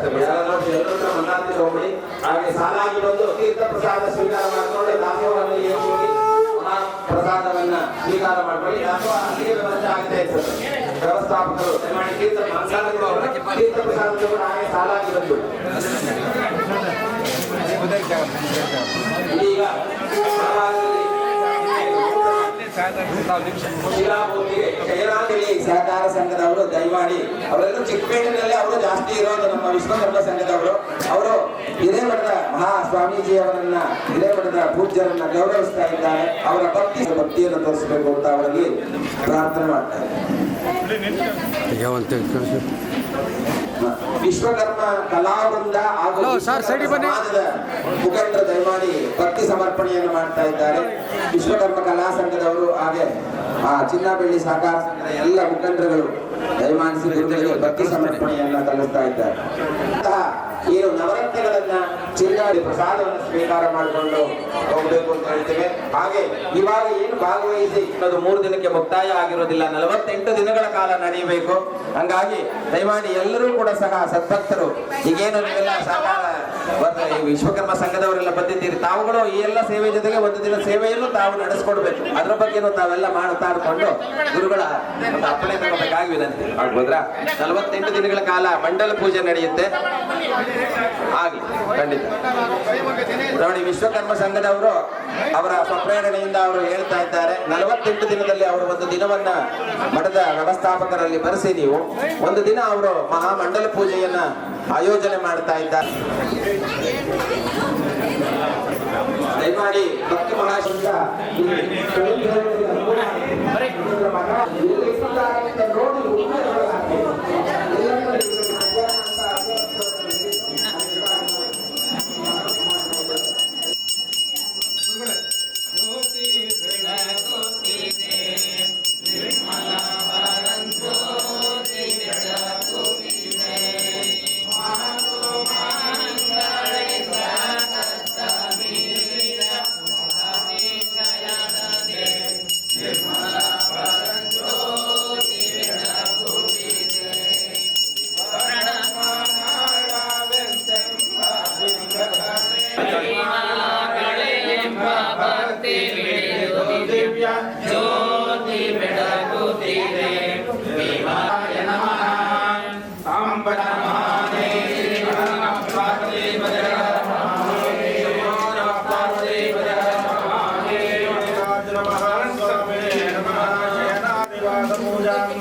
ಮಂದಾರ್ತಿ ತಗೊಂಡು ಹಾಗೆ ಸಾಲಾಗಿ ಬಂದು ತೀರ್ಥ ಪ್ರಸಾದ ಸ್ವೀಕಾರ ಮಾಡಿಕೊಂಡು ದಾಸೋಹದಲ್ಲಿ ಹೋಗಿ ಪ್ರಸಾದವನ್ನ ಸ್ವೀಕಾರ ಮಾಡ್ಕೊಳ್ಳಿ. ದಾಸೋಹ ಅಲ್ಲಿಗೆ ವ್ಯವಸ್ಥೆ ಆಗುತ್ತೆ ಅನ್ಸುತ್ತೆ. ವ್ಯವಸ್ಥಾಪಕರು ದಯಮಾಡಿ ತೀರ್ಥ ಪ್ರಸಾದ ತಗೊಂಡು ಹಾಗೆ ಸಾಲಾಗಿ ಬಂದು ಈಗ ಜಯರಾಂಜಲಿ ಸಹಕಾರ ಸಂಘದವರು ದಯಮಾಡಿ ಅವರೆಲ್ಲರೂ ಚಿಕ್ಕಪೇಟೆಯಲ್ಲಿ ಅವರು ಜಾಸ್ತಿ ಇರೋದು. ನಮ್ಮ ವಿಶ್ವಕರ್ಮ ಸಂಘದವರು ಅವರು ಹಿರೇಮಠದ ಮಹಾ ಸ್ವಾಮೀಜಿಯವರನ್ನ, ಹಿರೇಮಠದ ಪೂಜ್ಯರನ್ನ ಗೌರವಿಸ್ತಾ ಇದ್ದಾರೆ. ಅವರ ಭಕ್ತಿಯನ್ನು ತೋರಿಸಬೇಕು ಅಂತ ಅವರಲ್ಲಿ ಪ್ರಾರ್ಥನೆ ಮಾಡ್ತಾರೆ. ವಿಶ್ವಕರ್ಮ ಕಲಾವೃಂದ ಹಾಗೂ ಸಮಾಜದ ಮುಖಂಡರು ದಯಮಾಡಿ ಭಕ್ತಿ ಸಮರ್ಪಣೆಯನ್ನು ಮಾಡ್ತಾ ಇದ್ದಾರೆ. ವಿಶ್ವಕರ್ಮ ಕಲಾ ಸಂಘದವರು ಹಾಗೆ ಚಿನ್ನ ಬೆಳ್ಳಿ ಸಹಕಾರ ಸಂಘದ ಎಲ್ಲ ಮುಖಂಡರುಗಳು ದಯಮಾಡಿಸಿ ಗುರುಗಳಿಗೆ ಭಕ್ತಿ ಸಮರ್ಪಣೆಯನ್ನ ಸಲ್ಲಿಸ್ತಾ ಇದ್ದಾರೆ. ಏನು ನವರತ್ನಗಳನ್ನ ಚಿನ್ನಾಡಿ ಪ್ರಸಾದವನ್ನು ಸ್ವೀಕಾರ ಮಾಡಿಕೊಂಡು ಹೋಗಬೇಕು ಅಂತ ಹೇಳ್ತೇವೆ. ಹಾಗೆ ಇವಾಗ ಏನು ಭಾಗವಹಿಸಿ ಅದು 3 ದಿನಕ್ಕೆ ಮುಕ್ತಾಯ ಆಗಿರೋದಿಲ್ಲ, 48 ದಿನಗಳ ಕಾಲ ನಡೆಯಬೇಕು. ಹಂಗಾಗಿ ದಯಮಾಡಿ ಎಲ್ಲರೂ ಕೂಡ ಸಹ ಸದ್ಭಕ್ತರು ಈಗೇನು ನೀವೆಲ್ಲ ಸಹಕಾರ ಈ ವಿಶ್ವಕರ್ಮ ಸಂಘದವರೆಲ್ಲ ಬಂದಿದ್ದೀರಿ, ತಾವುಗಳು ಈ ಎಲ್ಲ ಸೇವೆ ಜೊತೆಗೆ ಒಂದು ದಿನ ಸೇವೆಯನ್ನು ತಾವು ನಡೆಸ್ಕೊಡ್ಬೇಕು. ಅದ್ರ ಬಗ್ಗೆನೂ ತಾವೆಲ್ಲ ಮಾತಾಡ್ಕೊಂಡು ಗುರುಗಳ ಒಂದು ಅಪ್ಪಣೆ ತಗೋಬೇಕಾಗಿ ವಿನಂತಿ ಆಗ್ಬೋದ್ರಾ. 48 ದಿನಗಳ ಕಾಲ ಮಂಡಲ ಪೂಜೆ ನಡೆಯುತ್ತೆ. ಆಗ್ಲಿ ಖಂಡಿತ ನೋಡಿ. ವಿಶ್ವಕರ್ಮ ಸಂಘದವರು ಅವರ ಸ್ವಪ್ರೇರಣೆಯಿಂದ ಅವರು ಹೇಳ್ತಾ ಇದ್ದಾರೆ, 48 ದಿನದಲ್ಲಿ ಅವರು ಒಂದು ದಿನವನ್ನ ಮಠದ ವ್ಯವಸ್ಥಾಪಕರಲ್ಲಿ ಬರೆಸಿ ನೀವು ಒಂದು ದಿನ ಅವರು ಮಹಾಮಂಡಲ ಪೂಜೆಯನ್ನ ಆಯೋಜನೆ ಮಾಡ್ತಾ ಇದ್ದಾರೆ. ದಯಮಾಡಿ ಭಕ್ತಿ ಮಹಾಶಂಕ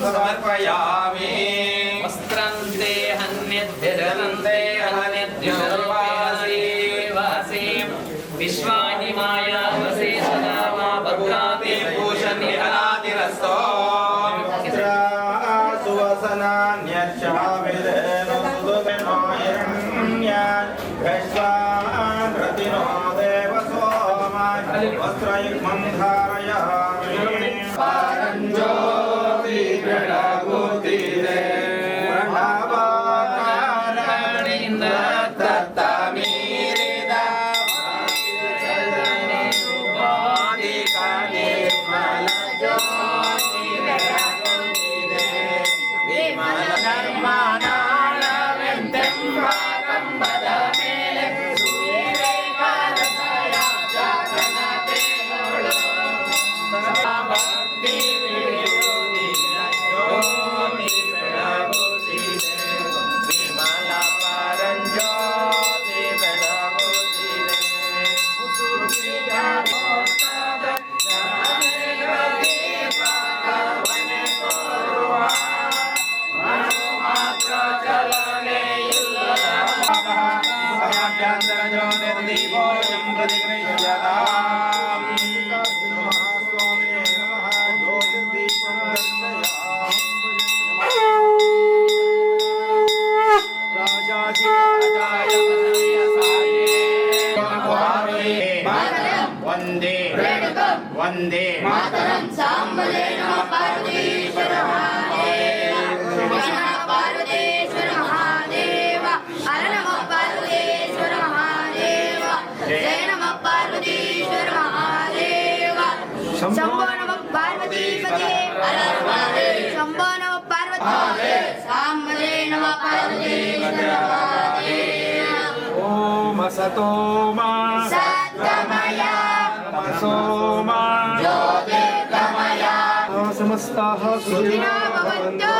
ಸಮರ್ಪಯಾಮಿ. ವಸ್ತ್ರಂತೆ ಹನ್ಯದ್ಯರಂತೆ ಹನ್ಯದ್ಯವಾಸಿ ವಿಶ್ವಾನಿ ಮಾಯಾವಸೇ ಸದಾ ಮಾ ಭದ್ರಾತಿ ಭೂಷಣಿ ಅನಾದಿರಸ್ತೋ ವಂದೇ ಮಾತರಂ. ಸಾಂಬಲೇ ನಮಃ ಪಾರ್ವತೀಶ್ವರ ಪಾರ್ವತೀಶ್ವರ ಮಹಾದೇವ. ಹರ ನಮಃ ಪಾರ್ವತೀಶ್ವರ ಮಹಾದೇವ. ಜಯ ನಮಃ ಪಾರ್ವತೀಶ್ವರ ಮಹಾದೇವ. ಶಂಭೋ ನಮಃ ಪಾರ್ವತೀಪತಿ. ಶಂಭೋ ನಮಃ ಪಾರ್ವತಿ. ಸಾಂಬಲೇ ನಮಃ ಪಾರ್ವತೀಶ್ವರ ಮಹಾದೇವ. ಓಂ ಸತೋ ಮಾ ಸತ್ಯಮಯ ಸೋಮ ಜ್ಯೋತಿರ್ಗಮಯ ಸಮಸ್ತಾಃ ಸುಖಿನೋ ಭವಂತು.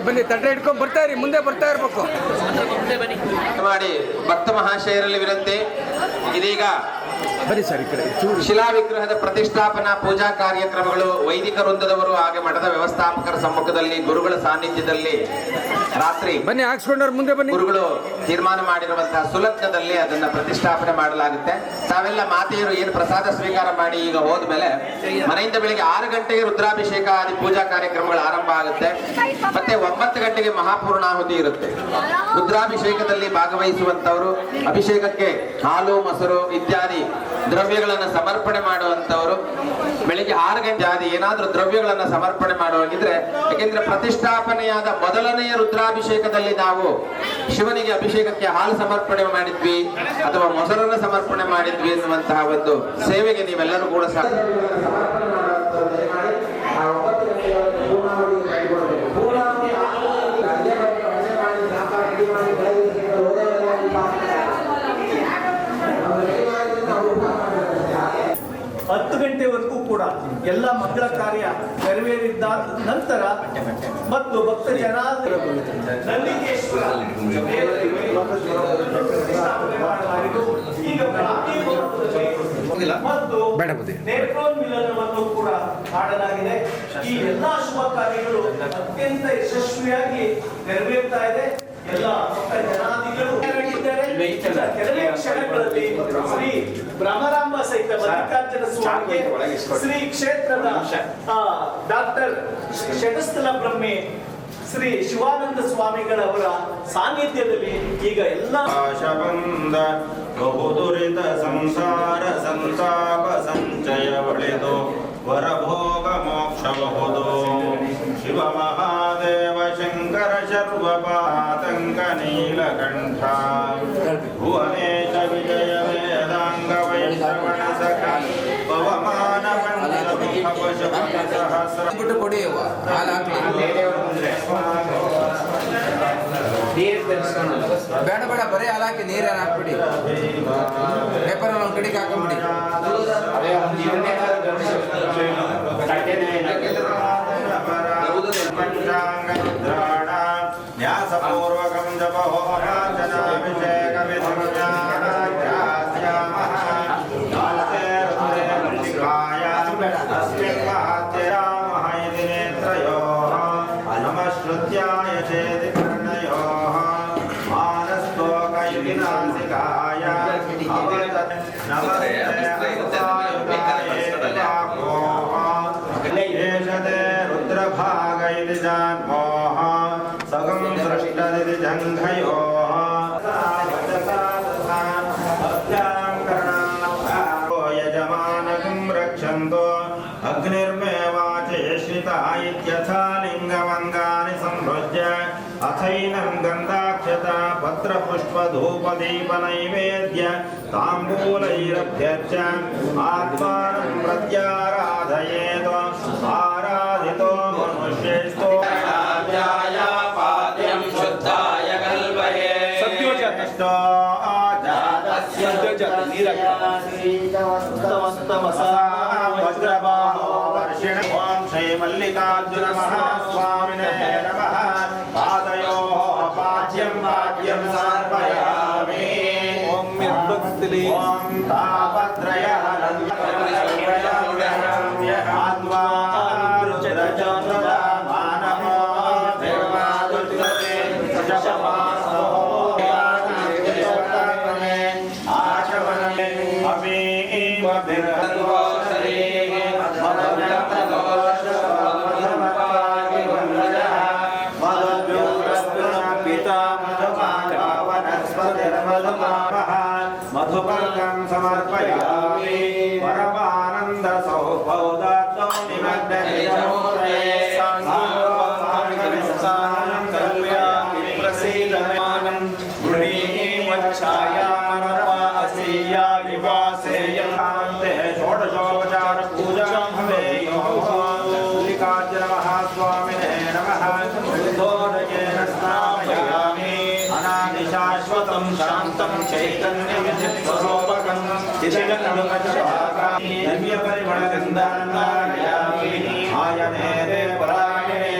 ಬನ್ನಿ ತಟ್ಟೆ ಇಟ್ಕೊಂಡು ಬರ್ತಾ ಇರಿ, ಮುಂದೆ ಬರ್ತಾ ಇರ್ಬೇಕು. ಮಾಡಿ ಭಕ್ತ ಮಹಾಶಯರಲ್ಲಿ ವಿನಂತಿ. ಇದೀಗ ಬನ್ನಿ ಸರ್, ಈ ಕಡೆ ಶಿಲಾ ವಿಗ್ರಹದ ಪ್ರತಿಷ್ಠಾಪನಾ ಪೂಜಾ ಕಾರ್ಯಕ್ರಮಗಳು ವೈದಿಕ ವೃಂದದವರು ಹಾಗೆ ಮಠದ ವ್ಯವಸ್ಥಾಪಕರ ಸಮ್ಮುಖದಲ್ಲಿ ಗುರುಗಳ ಸಾನ್ನಿಧ್ಯದಲ್ಲಿ ರಾತ್ರಿ ಬನ್ನಿ, ಹಾಕ್ಸ್ಕೊಂಡವ್ರು ಮುಂದೆ ಬನ್ನಿ. ಗುರುಗಳು ತೀರ್ಮಾನ ಮಾಡಿರುವಂತಹ ಸುಲಗ್ನದಲ್ಲಿ ಅದನ್ನ ಪ್ರತಿಷ್ಠಾಪನೆ ಮಾಡಲಾಗುತ್ತೆ. ತಾವೆಲ್ಲ ಮಾತೆಯರು ಏನು ಪ್ರಸಾದ ಸ್ವೀಕಾರ ಮಾಡಿ ಈಗ ಹೋದ್ಮೇಲೆ ಮನೆಯಿಂದ ಬೆಳಿಗ್ಗೆ 6 ಗಂಟೆಗೆ ರುದ್ರಾಭಿಷೇಕ ಆದಿ ಪೂಜಾ ಕಾರ್ಯಕ್ರಮಗಳು ಆರಂಭ ಆಗುತ್ತೆ. ಮತ್ತೆ 9 ಗಂಟೆಗೆ ಮಹಾಪೂರ್ಣಾಹುತಿ ಇರುತ್ತೆ. ರುದ್ರಾಭಿಷೇಕದಲ್ಲಿ ಭಾಗವಹಿಸುವಂತವರು ಅಭಿಷೇಕಕ್ಕೆ ಹಾಲು ಮೊಸರು ಇತ್ಯಾದಿ ದ್ರವ್ಯಗಳನ್ನು ಸಮರ್ಪಣೆ ಮಾಡುವಂತವರು ಬೆಳಿಗ್ಗೆ 6 ಗಂಟೆ ಆದಿ ಏನಾದ್ರೂ ದ್ರವ್ಯಗಳನ್ನ ಸಮರ್ಪಣೆ ಮಾಡುವಾಗಿದ್ರೆ, ಯಾಕೆಂದ್ರೆ ಪ್ರತಿಷ್ಠಾಪನೆಯಾದ ಮೊದಲನೆಯ ರುದ್ರಾಭಿಷೇಕದಲ್ಲಿ ನಾವು ಶಿವನಿಗೆ ಅಭಿಷೇಕಕ್ಕೆ ಹಾಲು ಸಮರ್ಪಣೆ ಮಾಡಿದ್ವಿ ಅಥವಾ ಮೊಸರನ್ನ ಸಮರ್ಪಣೆ ಮಾಡಿದ್ವಿ ಎನ್ನುವಂತಹ ಒಂದು ಸೇವೆಗೆ ನೀವೆಲ್ಲರೂ ಕೂಡ ಹತ್ತು ಗಂಟೆವರೆಗೂ ಕೂಡ ಎಲ್ಲ ಮಂಗಳ ಕಾರ್ಯ ನೆರವೇರಿದ್ದ ನಂತರ ಮತ್ತು ಭಕ್ತ ಜನಾಂಗರ ನಂದಿಕೇಶ್ವರ ಮತ್ತು ನೇತ್ರೋನ್ಮಿಲನವನ್ನು ಕೂಡ ಮಾಡಲಾಗಿದೆ. ಈ ಎಲ್ಲಾ ಶುಭ ಕಾರ್ಯಗಳು ಅತ್ಯಂತ ಯಶಸ್ವಿಯಾಗಿ ನೆರವೇರ್ತಾ ಇದೆ. ಎಲ್ಲ ಭಕ್ತ ಜನಾದಿಗಳು ಕೆಲವೇ ಕ್ಷಣಗಳಲ್ಲಿ ಶ್ರೀ ಬ್ರಹ್ಮರಾಂಬ ಸಹಿತ ಮಲ್ಲಿಕಾರ್ಜುನ ಸ್ವಾಮಿಗೆ ಶ್ರೀ ಕ್ಷೇತ್ರದ ಡಾಕ್ಟರ್ ಶತಸ್ಥಲ ಬ್ರಹ್ಮೆ ಶ್ರೀ ಶಿವಾನಂದ ಸ್ವಾಮಿಗಳವರ ಸಾನ್ನಿಧ್ಯದಲ್ಲಿ ಈಗ ಎಲ್ಲ ಬಹುದುರಿತ ಸಂಸಾರ ಸಂತಾಪ ಸಂಚಯ ಒಳೆದು ವರಭೋಗ ಮೋಕ್ಷಬಹುದು. ಶಿವ ಮಹಾದೇವ ಶಂಕರ ಶರ್ವಪಾತಂಕ ನೀಲಕಂಠ ಭುವನೇಶ ವಿಜಯ ವೇದಾಂಗ ವೈಶ್ರವಣ ಸಖ ಪವಮಾನ ಸಹಸ್ರ ಬೇಡ ಬೇಡ ಬರೀ ಹಾಲಾಕಿ ನೀರೇನು ಹಾಕ್ಬಿಡಿ, ಪೇಪರ್ ಒಂದು ಕಡೆಗೆ ಹಾಕೊಂಬಿಡಿ. ನ್ಯಾಸಪೂರ್ವಕಂ ಜಪ ಹೋಮಾರ್ಚನಾಭಿಷೇಕ ನಮಶ್ರುತ್ಯಾಯ ಚೇತಿ ಕರ್ಣಯೋಃ ಮಾನಸ್ತೋಕೈತಿ ನಾಸಿಕಾಯ ನಮಸ್ತೆ ಏಷತೆ ರುದ್ರಭಾಗ ಇತಿ ಜಾನ್ಮೋಃ ಸಗಂ ಸೃಷ್ಟದಿತಿ ಜಂಘಯೋಃ ಯಜಮಾನಕಂ ರಕ್ಷಂತೋ ಅಗ್ನಿರ್ಮೇವಾಚ ಶ್ರಿತಾ ಇತ್ಯಥಾ ಲಿಂಗವಂಗಾನಿ ಸಂಭೃಜ್ಯ ಅಥೈನಂ ಗಂಧಾಕ್ಷತ ಪತ್ರಪುಷ್ಪಧೂಪದೀಪ ನೈವೇದ್ಯ ತಾಂಬೂಲೈರಭ್ಯರ್ಚ್ಯ ಆತ್ಮಾನಂ ಪ್ರತ್ಯಾರಾಧಯೇತ್ ಆರಾಧಿತೋ ಮನುಷ್ಯೇಸ್ತೋ ಪಾದ್ಯಂ ಶುದ್ಧಾಯ ಕಲ್ಪಯೇ ಸತ್ಯೋಜಾತೋ ವಜ್ರಬಾಹೋರ್ಷಿಣ ಓಂ ಶ್ರೀ ಮಲ್ಲಿಕಾರ್ಜುನ ಮಹಾಸ್ವಾಮಿನೇ ನಮಃ. ಪಾದಯೋಃ ಪಾದ್ಯಂ ಪಾದ್ಯಂ ಸಮರ್ಪಯಾಮಿ. ಓಂ ನಿರ್ಭಕ್ತಿಲಿ ಓಂ ತಾಪತ್ರಯ ಆತ್ಮಾ ರುದ್ರಚಂದ್ರ ಮಾನವೋ ದೇವಾದುರ್ಗತೆ ಶಶಮಾಸೋ ಆಶವನೇ ಅಭೀಮ ಬಿರ್ಹನ್ವೋಷರೇ ಮಧುಪರ್ಕಂ ಸಮರ್ಪಯಾಮಿ. ಪರಮಾನಂದ ಸೌಭೌದಾತ್ಮೋ ನಿಮಗ್ನಮೂರ್ತೆ ಸಾಂಗೋಪಾಂಗವಿಸ್ಸಾನಂ ಕಲ್ಪಯಾಮಿ ಪ್ರಸೀದಮಾನಂ ಗೃಹೀಮಚ್ಛಾಯಾಮನಪಾಸೀಯಾ ವಿವಾಸೇಯಥಾಂತೆ ಷೋಡಶೋಪಚಾರ ಪೂಜಾಂ ಭವೇಯೋಃ. ಮಲ್ಲಿಕಾರ್ಜುನ ಮಹಾಸ್ವಾಮಿನೇ ನಮಃ. ಧೋರಯೇನ ಸ್ನಾಪಯಾಮಿ. ಅನಾದಿಶಾಶ್ವತಂ ಶಾಂತಂ ಚೈತನ್ಯಂ ಚಿತ್ಸ್ವರೂಪಕಂ ಚಿದಗಣಮಚಪಾಕಾಮಿ. ದಿವ್ಯಪರಿಮಳಗಂಧಾನಂದಾರಯಾಮಿ. ಆಯನೇರೆ ಪರಾಯಣೇ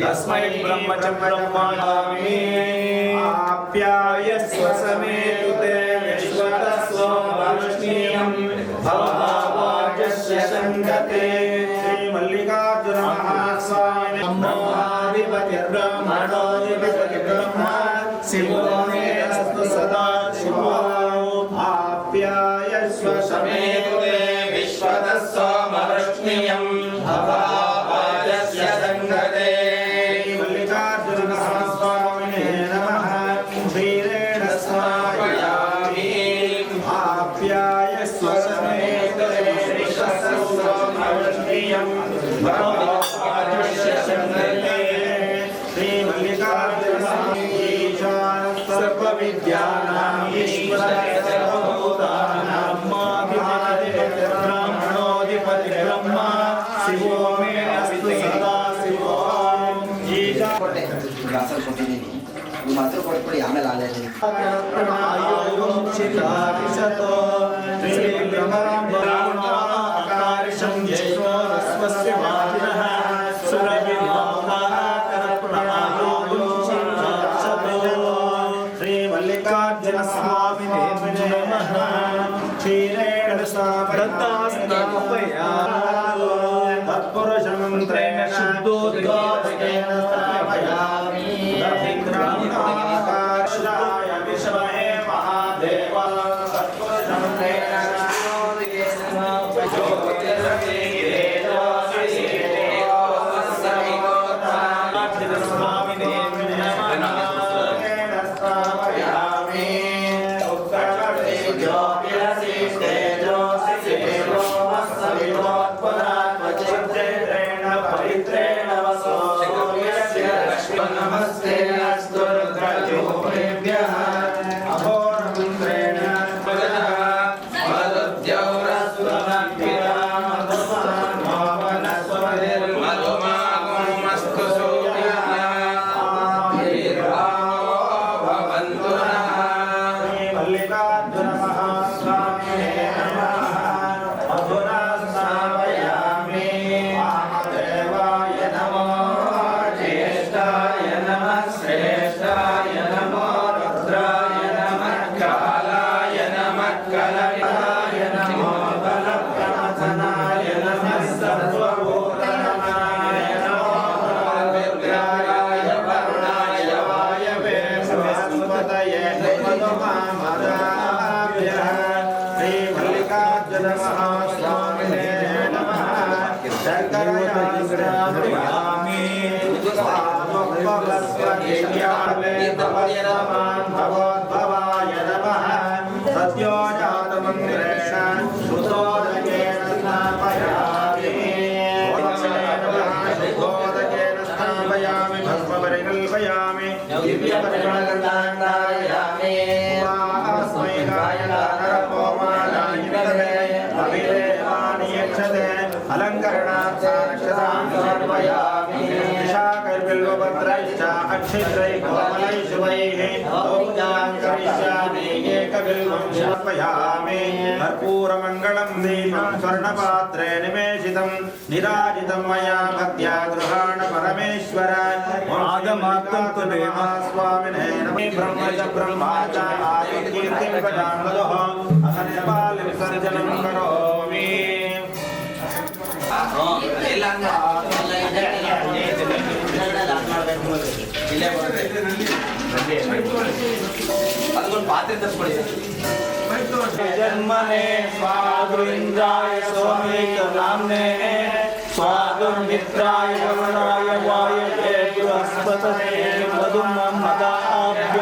तस्मै ब्रह्म च ब्रह्मणामि आप्यायस्व समेतुते विश्वतस्व वरुष्णीयं भवभावाजस्य संगते श्री मल्लिकार्जुन महास्वामिने नमो ब्रह्मणोऽधिपतिर्ब्रह्मा शिवो मे अस्तु सदा शिवो आप्यायस्व समेतुते विश्वतस्व वरुष्णीयं भवभावाजस्य संगते ಮಾತ್ರ ಕೊಟ್ಬಿಡಿ ಆಮೇಲೆ ಆಲೇಜ್ ಶ್ರೀ ಮಲ್ಲಿಕಾರ್ಜುನ ಸ್ವಾಮಿನೇ ನಮಃ ಕ್ಷೀರೇಣ ತತ್ಪುರುಷ ಮಂತ್ರೇಣ ಶುದ್ಧೋದ್ಘಾತೇನ ಸ್ಥಾಪಯಾಮಿ ದಧಿಗ್ರಾಮಾಕಾಶಾಯ ವಿಷ್ಮಹೇ ಮಹಾದೇವ ತತ್ಪುರುಷ ಮಂತ್ರೇಣ ಸ್ವಾಮಿನೇ ನಮಃ ಸ್ಥಾಪಯಾಮಿ ಉತ್ತರವರ್ತಿ ಜ್ಯೋತಿರಸಿ ತೇಜೋಸಿ ದೇವೋತ್ಪದಾತ್ಮಚಿತ್ರೇಣ ಪವಿತ್ರೇಣ ವಸೋ ನಮಸ್ತೆ ಅಸ್ತು ರುದ್ರಜೋಭ್ಯಃ ಅಘೋರಮಂತ್ರೇಣ ಮಲ್ಲಿಕಾರ್ಜುನ ಮಹಾಸ್ವಾಮಿನೇ ನಮಃ ಅಧುನಾ ಸ್ನಾಪಯಾಮಿ ವಾಮದೇವಾಯ ನಮೋ ಜ್ಯೇಷ್ಠಾಯ ನಮಃ ಶ್ರೇಷ್ಠಾಯ ನಮೋ ರುದ್ರಾಯ ನಮಃ ಕಾಲಾಯ ನಮಃ ಕಲಯಾಯ ನಮೋ ಬಲಪ್ರಮಥನಾಯ ನಮಃ ಸರ್ವಭೂತನಾಯ ನಮೋ ರುದ್ರಾಯ ವರುಣಾಯ ವಾಯವೇ ಬೃಹಸ್ಪತಯೇ ಶ್ರೀ ಮಲ್ಲಿಕಾರ್ಜುನ ಮಹಾಸ್ವಾಮಿನೇ ನಮಃ ಶಂಕರಯಾಮಿ ಭಗವದ್ಭವಾಯ ನಮಃ ಸದ್ಯೋ ಜಾತಮಂದಿರೇಣ ಶ್ರುತೋದಕೇನ ಸ್ನಾಪಯಾಮಿ ಶುದ್ಧೋದಕೇನ ಸ್ನಾಪಯಾಮಿ ಭಸ್ಮಪರಿಕಲ್ಪಯಾಮಿ ದಿವ್ಯಪರಿಮಳಗಂಧಾಂಧಾರಯಾಮಿ ಸ್ಮೈ ಗಾಯನಾಕರಪೋಮಾಲಾಯಿನರೆ ಅಭಿದೇವಾನಿ ಯಕ್ಷತೆ ಅಲಂಕರಣಾರ್ಥಾಕ್ಷತಾಂ ಸಮರ್ಪಯಾಮಿ ವಿಶಾಖೈರ್ಬಿಲ್ವಪತ್ರೈಶ್ಚ ಅಕ್ಷಿತ್ರೈ ಕೋಮಲೈ ಶುಭೈಃ ಪೂಜಾಂ ಕರಿಷ್ಯಾಮಿ ಏಕಬಿಲ್ವಂ ಸಮರ್ಪಯಾಮಿ ಕರ್ಪೂರಮಂಗಳಂ ದೀಪಂ ಸ್ವರ್ಣಪಾತ್ರೆ ನಿವೇಶಿತಂ ನಿರಾಜಿತಂ ಮಯಾ ಭಕ್ತ್ಯಾ ಗೃಹಾಣ ಪರಮೇಶ್ವರ ಆಗಮಾತ್ತಂ ತದೇವ ಸ್ವಾಮಿನೇ ನಮಃ ಬ್ರಹ್ಮಚ ಬ್ರಹ್ಮಾಚ ಆದಿಕೀರ್ತಿಂ ಪದಾಮದಃ ಅಸನ್ಯಪಾಲ ವಿಸರ್ಜನಂ ಕರೋಮಿ ಅದೊಂದು ಪಾತ್ರೆ ತರಿಸ್ಕೊಳ್ಳಿ ಜನ್ಮನೆ ಸ್ವಾದುರಿಂದ್ರಾಯ ಸೋಮೇಕ ನಾಮ್ನೆ ಸ್ವಾದುರ್ಮಿತ್ರಾಯ ಗಮನಾಯ ವಾಯತೆ ಬೃಹಸ್ಪತಯೇ ಮಧುಮ ಮದಾಭ್ಯಃ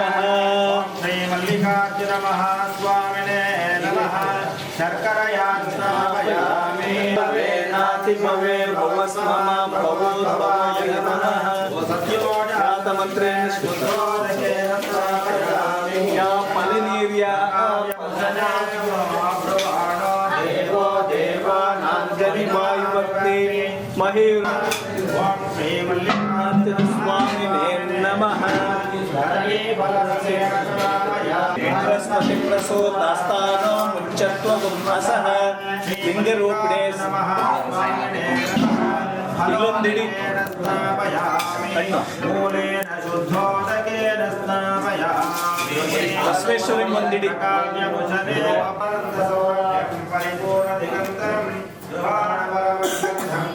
ಶ್ರೀ ಮಲ್ಲಿಕಾರ್ಜುನ ಮಹಾಸ್ವಾಮಿನೇ ನಮಃ ಶರ್ಕರಯಾ ಸ್ನಾಪಯಾಮಿ ಭವೇನಾತಿ ಭವೇ ಭವಸ್ಮಮ ಭವೋದ್ಭವಾಯ ನಮಃ ಸತ್ಯೋ ಜಾತಮಂತ್ರೇಣ ಶುದ್ಧೋದಕೇನ ಸ್ನಾಪಯಾಮಿ ಯಾ ಫಲನೀರ್ಯ ದೇವೋ ದೇವಾನಾಂಜಲಿ ವಾಯುಭಕ್ತಿ ಮಹೇಂದ್ರ ಓಂ ಶ್ರೀ ಮಲ್ಲಿಕಾರ್ಜುನ ಸ್ವಾಮಿನೇ ನಮಃ ಬೃಹಸ್ಪತಿ ಪ್ರಸೋದಾಸ್ತಾನೋ ಮುಚ್ಚತ್ವಗುಂಸಃ ಲಿಂಗರೂಪಿಣೇ ನಮಃ ಇಲ್ಲೊಂದಿಡಿ ಮೂಲೇನ ಶುದ್ಧೋದಕೇನ ಸ್ನಾಪಯಾಮಿ ಬಸವೇಶ್ವರಿ ಒಂದಿಡಿ ಪರಿಪೂರ್ಣ ದಿಗಂತರಂ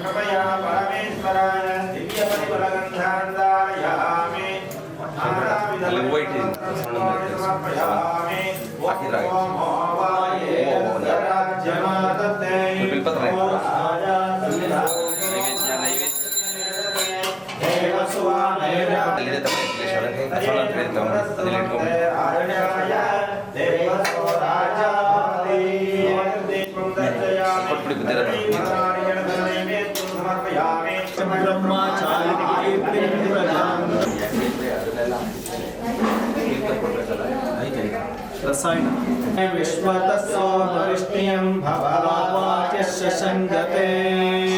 ಕೃಪಯಾ ಪರಮೇಶ್ವರಾಯ ದಿವ್ಯ ಪರಿಮಳಗಂಧಾಂಧಾರಯಾಮಿ ಸಮರ್ಪಯಾಮಿ ರಾಜ್ಯಮಾತತೆ रसायन विश्वतस्सो वरिष्ठियं भववाच्यस्य संगते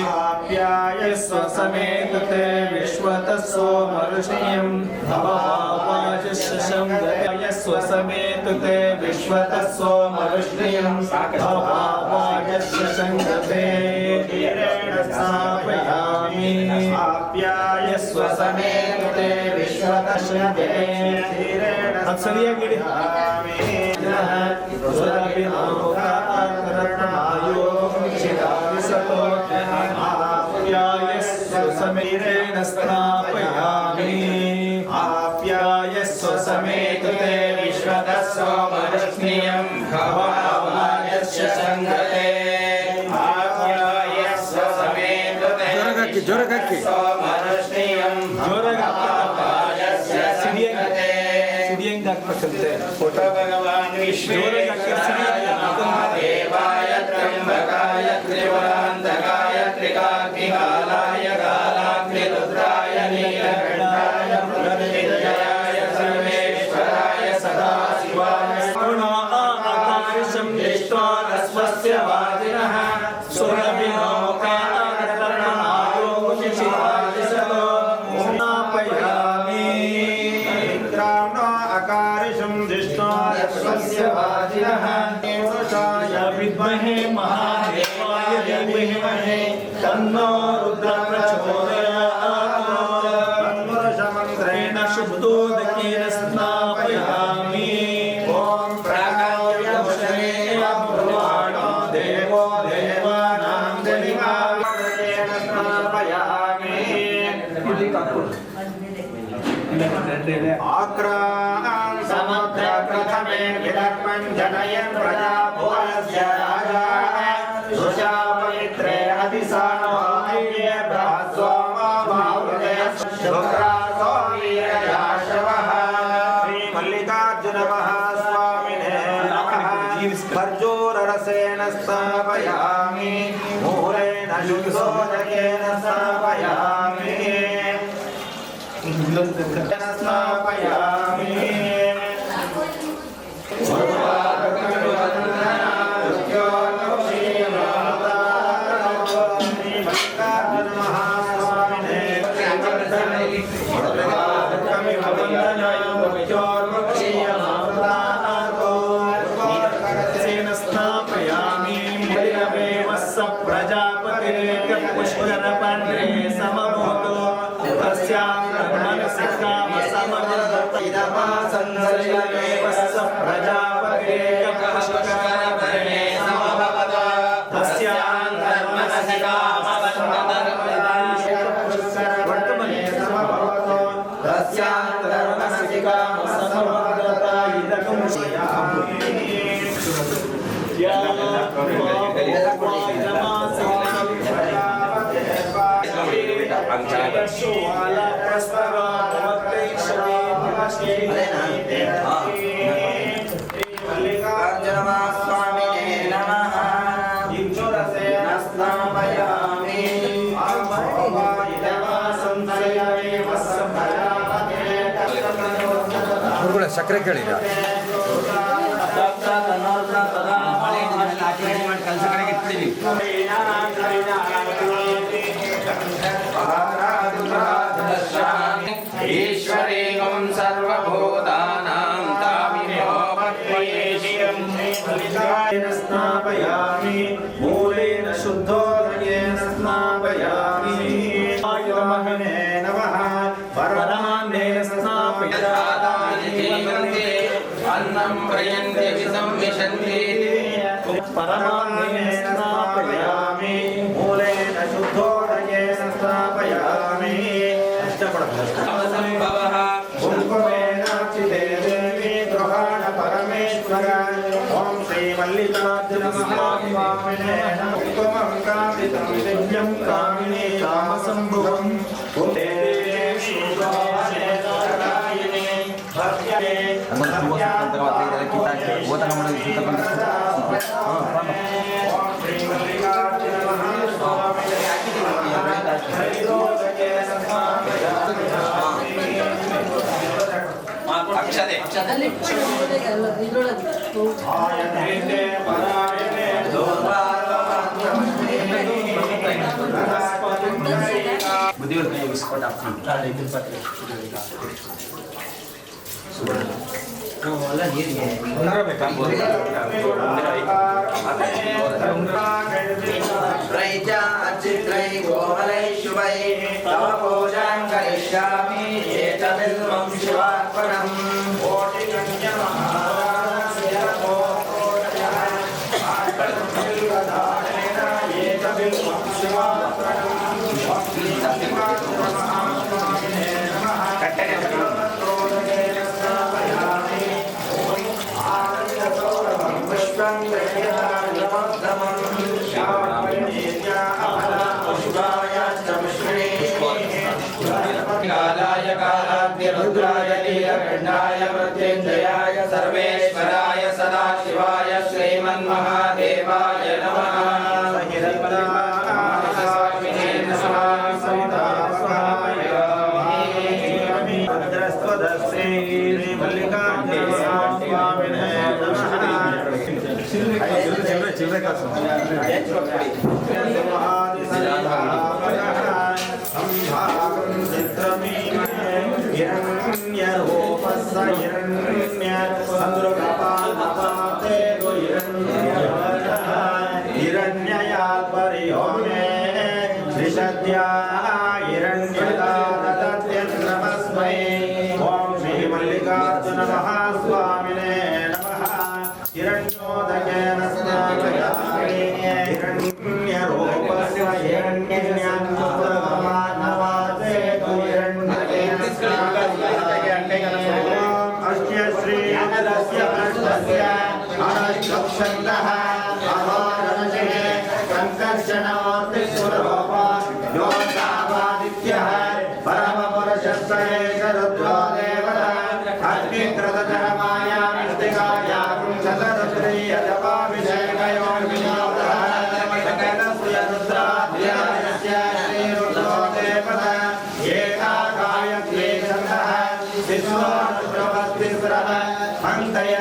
आप्यायस्व समेतते विश्वतस्सो वरिष्ठियं भववाच्यस्य संगते यस्व समेतते विश्वतस्सो वरिष्ठियं भववाच्यस्य संगते धीरेण स्थापयामि आप्यायस्व समेतते विश्वतस्सो धीरेण अक्षरियागिरि समेतेन स्थापयामि आप्यायस्व समेतते विश्वतस्सो वरिष्ठियं भववाच्यस्य संगते आप्यायस्व समेतते जोरगाकि वरिष्ठियं भववाच्यस्य संगते फोटो भगवान विश्वेश्वराय त्र्यंबकाय त्रिपुरांतकाय त्रिकाग्निकालाय कालाग्निरुद्राय नीलकंठाय मृत्युंजयाय सर्वेश्वराय सदाशिवाय आकाशं दृष्ट्वा स्वस्य वादिनः सुरभिनौकानायो मुचिशिवादिशतो आकारिशं दृष्ट्वा स्वस्य वाजिनः पुरुषाय विद्महे महादेवाय धीमहि तन्नो रुद्रः प्रचोदयात् तन्मरुषमन्त्रेण शुद्धोदकेन स्नापयामि ॐ प्राणायामशने ब्रह्माणो देवो देवानां देवानां स्नापयामि आक्रां समुद्र प्रथमे विदर्पं जनयन् प्रजा भुवनस्य राजा सुषा पवित्रे अधिसानो आय्ये ब्रह्मस्वामा भावृते शुक्रासो वीरयाशवः श्री मल्लिकार्जुन महास्वामिने नमः खर्जूररसेन स्थापयामि मूलेन शुद्धोदकेन स्थापयामि स्नापयामि प्रजापति पुष्करपण्डे समभूतो तस्यां मनसि काम समवदतैदमासंसर्यमेव स प्रजापते पुष्करपण्डे समभवत तस्यां मनसि काम वर्तमने समभवत तस्यां मनसि काम समवदत इदकं ಸಕ್ಕರೆ ಕೇಳಿದ ಕೆಲಸ ಕಡೆಗೆ ಸಂಭವಃ ಕುಂಕುಮೇನಾಕ್ಷಿತೆ ದೇವಿ ಗೃಹಾಣ ಪರಮೇಶ್ವರ ಓಂ ಶ್ರೀ ಮಲ್ಲಿಕಾರ್ಜುನ ಮಹಾಸ್ವಾಮಿನೇ ನಮಃ. ಕುಂಕುಮಂ ಕಾಮಿತಂ ದಿವ್ಯಂ ಕಾಮಿನಿ ಕಾಮಸಂಭುವಂ ಓಂ ದೇವಿ ಶ್ರೀ ಭಕ್ತ್ಯೇ ಅಕ್ಷತೆ ಆಯತೆ ಪರಾಯಣೆ त्रैजा अचित्रैः कोमलैः शुभैः तव पूजां करिष्यामि एतदिल्मं शिवार्पणम् कालाय कालाग्नि रुद्राय नीलकण्ठाय मृत्युञ्जयाय सर्वेश्वराय सदाशिवाय श्रीमन्महादेवाय नमः ओम श्री मल्लिकार्जुन महास्वामिने नमः। हिरण्योदकेन स्नापयामि हिरण्यरूपस्य हिरण्यज्ञानवासे हिरण्यकेन स्नापयामि। अस्य श्री अनलस्य पृष्ठस्य अनश्चक्षन्तः अहोरणशे संकर्षणमूर्तिस्वरूप योगावादित्यः परमपुरुषस्सहेशरुद्रो देवता अग्निकृतधर्माया मृत्तिकाया पुंसकरश्रीयजपाभिषेकयोर्विनोदः सकलस्य रुद्राध्यायस्य श्रीरुद्रो देवता एकाकायत्वे छन्दः विश्वारुद्रवस्तिस्रः हन्तय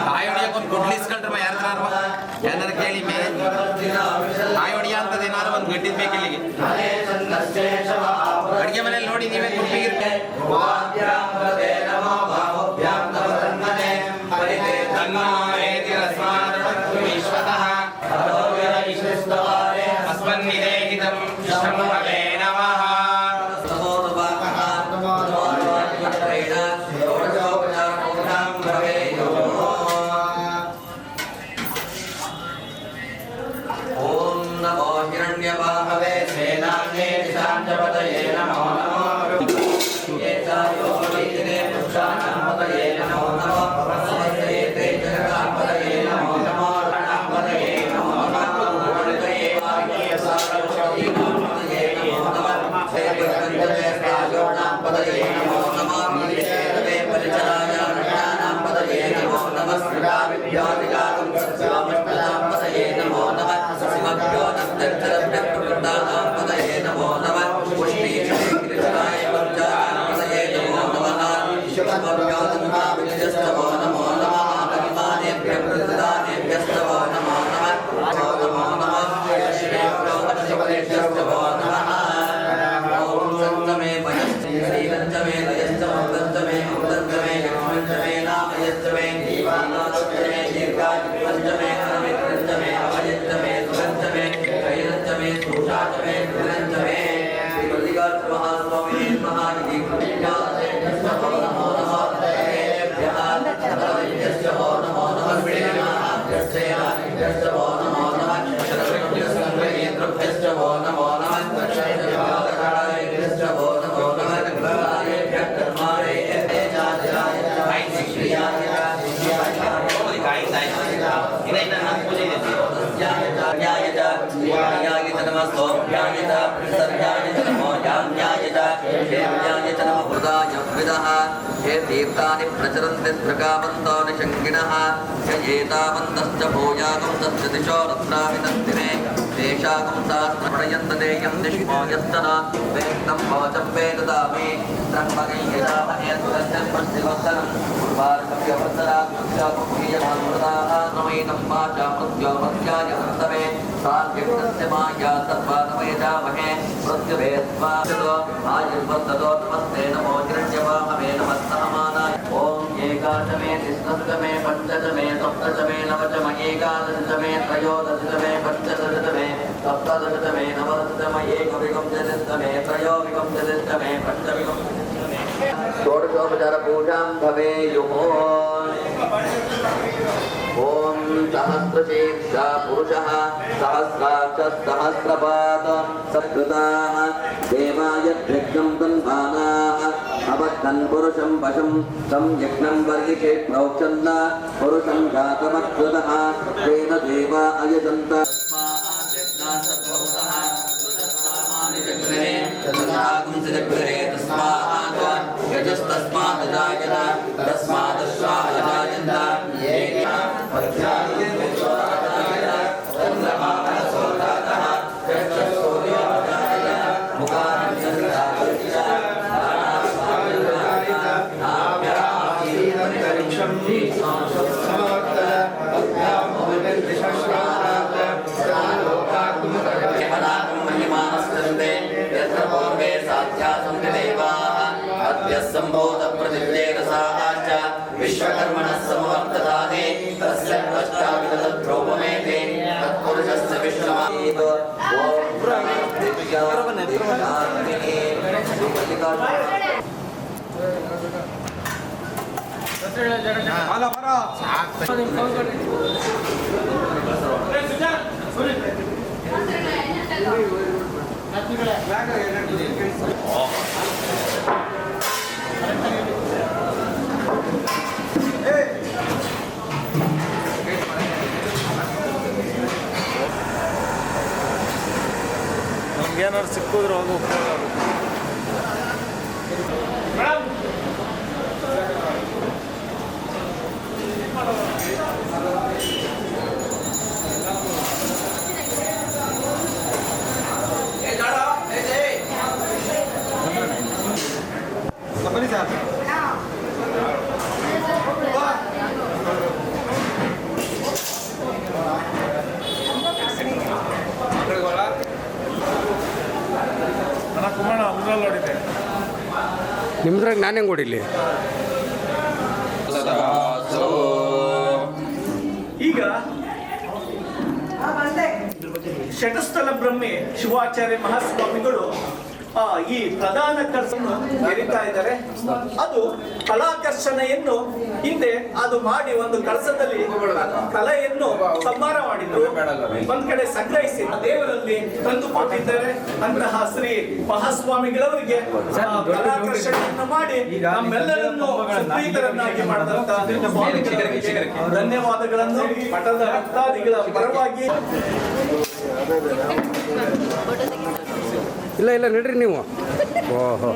ಕಾಯೋಡಿಯಕ್ಕೊಂದು ಗುಡ್ಲಿಸ್ಕೊಂಡ್ರಮ್ಮ ಯಾರನ್ನಾರು ಯಾರು ಕೇಳಿ ಮೇಲೆ ಕಾಯೋಡಿಯ ಅಂತದೇನಾದ್ರು ಒಂದು ಗಡ್ಡಿದ ಬೇಕಿಲ್ಲಿಗೆ ಅಡಿಗೆ ಮನೇಲಿ ನೋಡಿ ನೀವೇ ಗುಡ್ಲಿಗಿರ್ತೆ ಅಸ್ಮನ್ನಿದೇಹಿತಂ ಶಂಭವೇ ನಮಃ. ईशानाम्पदये नमो नमः नमस्ते तेजकाम्पदये नमो नमः रणम्पदये नमो नमः गुरुवर्गये वाग्यसारस्वतीनाम्पदये नमो नमः सेवकन्दवे राजोणाम्पदये नमो नमः नीलेरवे परिचराय रक्षानाम्पदये नमो नमः विद्याविद्यादिगातं सत्यामष्टनाम्पदये नमो नमः शिवभ्यो नन्दन्तरभ्यप्रवृत्तानाम्पदये नमो नमः पुष्टीकृताय पंचानाम्पदये नमो नमः शिवभ्यो नन्दाविद्यस्तवो नमो नमः परिमानेभ्यप्रवृत्तानेभ्यस्तवो नमो नमः नमो नमः श्रीभ्यो नमः ओम संतमे भजस्ते श्रीरंजमे लयस्तमे अमृतमे यक्षमे नामयस्तमे दीवानास्तमे दीर्घायुपंचमे अनमित्रंचमे अभयंचमे सुरंचमे कैरंचमे सुषाचमे कृरंचमे श्रीमल्लिकार्जुन महास्वामी महानिधि कृत्यासे नमो नमो नमः तेभ्यः नमोऽस्तु नमो नमः श्रीनाथस्य नमो नमो नमः शरणेन्द्रभ्यश्च नमो नमः तीर्थानि प्रचरन्ति त्रिकावन्तो निशङ्किनः एतावन्तश्च भूयागं दिशो रत्नावितन्तिने तेषागं शास्त्रप्रणयन्तदेयं दिष्मो यस्तन वेक्तं भवचं वेददामि त्र्यम्बकै यजामहे सुरक्षन्पश्चिवत्तरं पूर्वार्कव्यवत्तराक्षाकुप्रियमानमृताः नमैनं वाचा मृत्योमत्याय हन्तवे साध्यक्षस्य माया तद्वानमयजामहे मृत्युभेद्वाचतो आयुर्वन्दतो नमस्ते नमो हिरण्यवाहवे नमस्तहमानाय ॐ एकादशमे तिस्रदशमे पञ्चदशमे सप्तदशमे नवदशमे एकादशमे त्रयोदशमे पञ्चदशमे सप्तदशमे नवदशमे एकविंशतितमे त्रयोविंशतितमे पञ्चविंशतितमे षोडशोपचारपूजां भवेयुः ॐ सहस्रशीर्षा पुरुषः सहस्राक्षसहस्रपाद सत्कृताः देवाय यज्ञं तन्वानाः अवद्धन् पुरुषं वशं तं यज्ञं वर्गिषे प्रोक्षन्न पुरुषं घातमकृतः तेन देवा अयजन्त विश्वकर्मणः समवर्तताने तस्य पश्चाविदद्रोपमेते तत्पुरुषस्य विश्वमानीतो ನಮ್ಗೇನಾದ್ರು ಸಿಕ್ಕಿದ್ರು ಅದು ಉಪಯೋಗ ಆಗುತ್ತೆ. ಬನ್ನಿ ಸರ್. ಕುಮಾರ ಅದ್ರಲ್ಲಿ ನೋಡಿದ್ದೆ ನಿಮ್ದ್ರಾಗ ನಾನು ಹೆಂಗೆ ಹೊಡಿಲಿ? ಈಗ ಷಟಸ್ಥಲ ಬ್ರಹ್ಮೆ ಶಿವಾಚಾರ್ಯ ಮಹಾಸ್ವಾಮಿಗಳು ಈ ಪ್ರಧಾನ ಕರ್ಸನ್ನು ಎರಿತಾ ಇದ್ದಾರೆ. ಅದು ಕಲಾಕರ್ಷಣೆಯನ್ನು ಹಿಂದೆ ಅದು ಮಾಡಿ ಒಂದು ಕಳಸದಲ್ಲಿ ಕಲೆಯನ್ನು ಸಂಹಾರ ಮಾಡಿದ್ರು, ಒಂದ್ ಕಡೆ ಸಂಗ್ರಹಿಸಿ ದೇವರಲ್ಲಿ ತಂದು ಕೊಟ್ಟಿದ್ದಾರೆ. ಅಂತಹ ಶ್ರೀ ಮಹಾಸ್ವಾಮಿಗಳವರಿಗೆ ಕಲಾಕರ್ಷಣೆಯನ್ನು ಮಾಡಿ ನಮ್ಮೆಲ್ಲರನ್ನು ಸುಪ್ರೀತರನ್ನಾಗಿ ಮಾಡಿದಂತ ಸ್ವಾಮಿಗಳಿಗೆ ಧನ್ಯವಾದಗಳನ್ನು ಮಠದ ಭಕ್ತಾದಿಗಳ ಪರವಾಗಿ. ಇಲ್ಲ ಇಲ್ಲ ನಡ್ರಿ ನೀವು. ಓಹೋ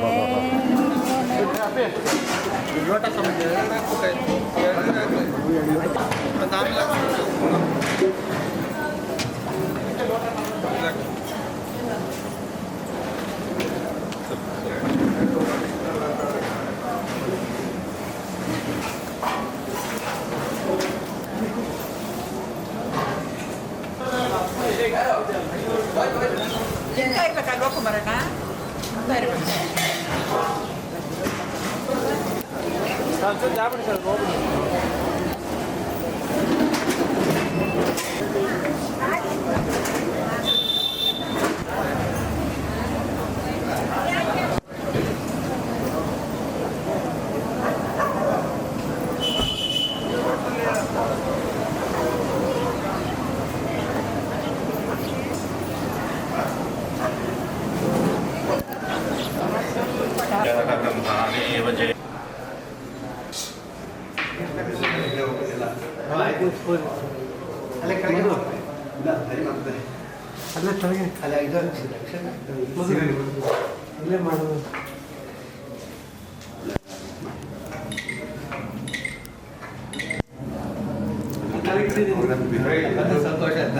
ಸಂತೋಷ ಅಂತ.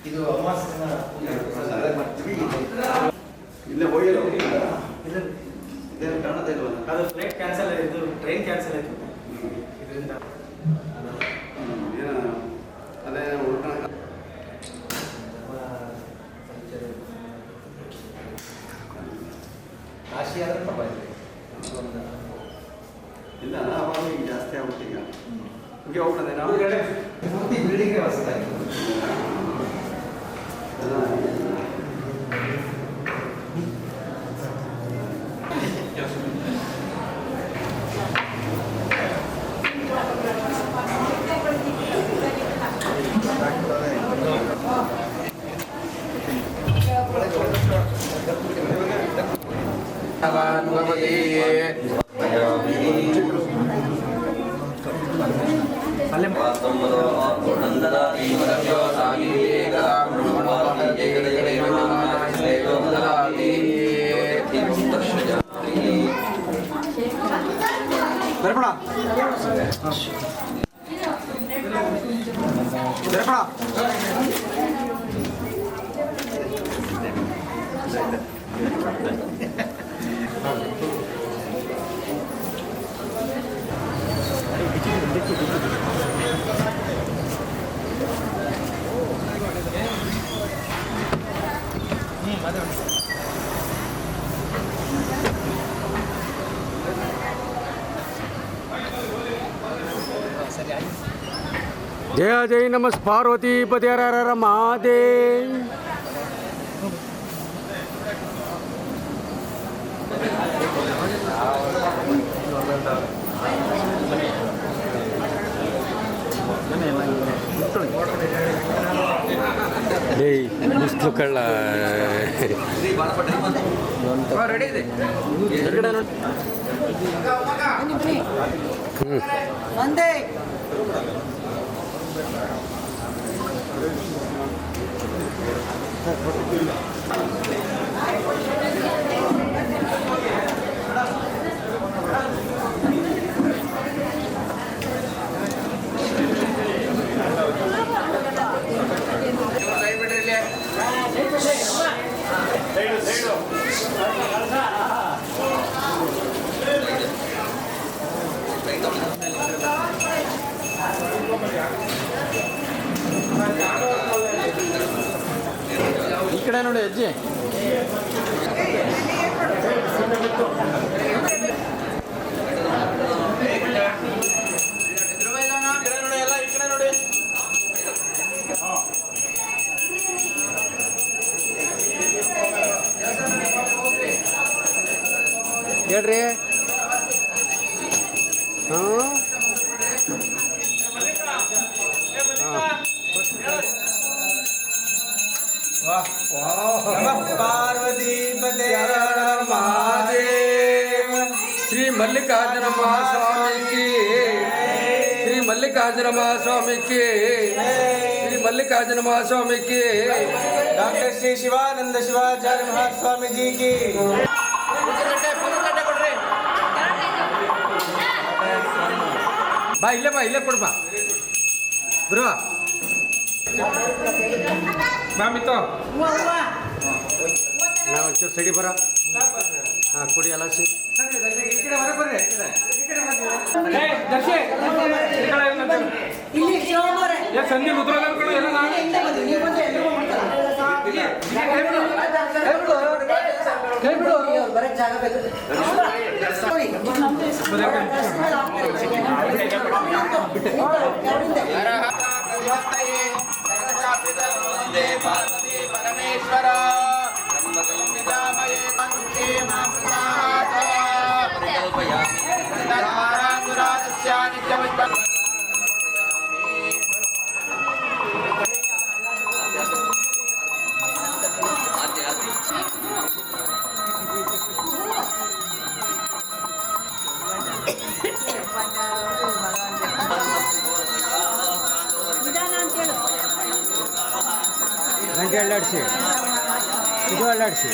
ಇದು ಇಲ್ಲೇ ಹೋಗಿಲ್ಲ, ಕಾಣದೇ ಇಲ್ವಲ್ಲ. ಅದು ಫ್ಲೈಟ್ ಕ್ಯಾನ್ಸಲ್ ಆಯಿತು, ಟ್ರೈನ್ ಕ್ಯಾನ್ಸಲ್ ಆಯಿತು ಇದರಿಂದ. ಅದೇ ಉಳ್ಕೊಳ ರಾಶಿ ಆದ್ರೆ ಪರವಾಗಿಲ್ಲ. ಇಲ್ಲ, ಅವಾಗ ಈಗ ಜಾಸ್ತಿ ಆಗ್ಬಿಟ್ಟು ಈಗ ಹೀಗೆ ಹೋಗ್ತದೆ. ನಾವು ಪೂರ್ತಿ ಬಿಲ್ಡಿಂಗ್ ಹೊಸದಾಗಿ जय जय नमः पार्वती पति हर हर महादेव. ಬಿಸಿಲು ಕಳ್ಳ ರೆಡಿ ಇದೆ. ಒಂದೇ ಈ ಕಡೆ ನೋಡಿ ಅಜ್ಜಿ. ಎಲ್ಲ ಈ ಕಡೆ ನೋಡಿ. ಹೇಳ್ರಿ ಹಾಂ पार्वती पते महादेव श्री मल्लिकार्जुन महास्वामी की श्री मल्लिकार्जुन महास्वामी की श्री मल्लिकार्जुन महास्वामी की डॉक्टर श्री शिवानंद शिवाचार्य महास्वामी जी की ಬಾ ಇಲ್ಲೇ ಕೊಡ್ಬಾ ಬರುವ ಬಾ ಮಿತ್ತು ನಾವು ಒಂಚೂರು ಸೈಡಿ ಬರ ಹಾಂ ಕೊಡಿ ಎಲ್ಲ ಸಿ ಸಂಧಿ ಮುದ್ರ ಪರಮೇಶ್ವರ ನಂಗೆ ಅಲ್ಲಾಡಿಸಿ ಇದು ಅಲ್ಲಾಡಿಸಿ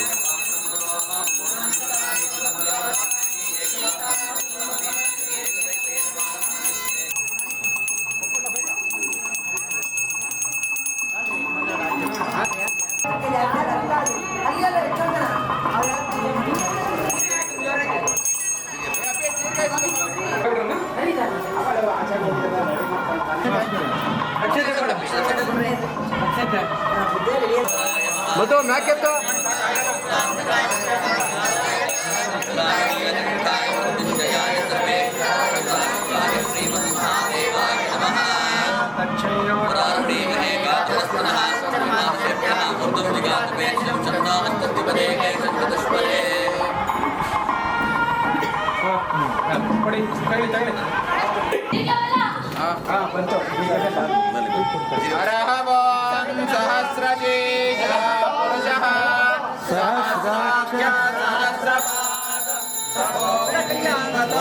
ಮಧು ಮ್ಯಾಕೆತ್ತು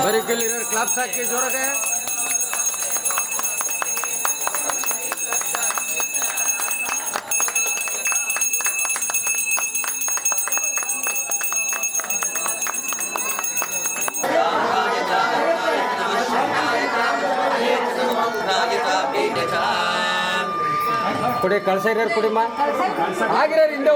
ಬರೀ ಗೆಲ್ಲಿರೋ ಕ್ಲಾಪ್ಸ್ ಹಾಕಿ ಜೋರಾಗೆ ಕೊಡಿ ಕಳ್ಸ ಇರೋರು ಕುಡಿಮ್ಮ ಆಗಿರೋರು ಹಿಂದೆ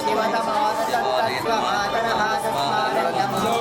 ಶಿವದ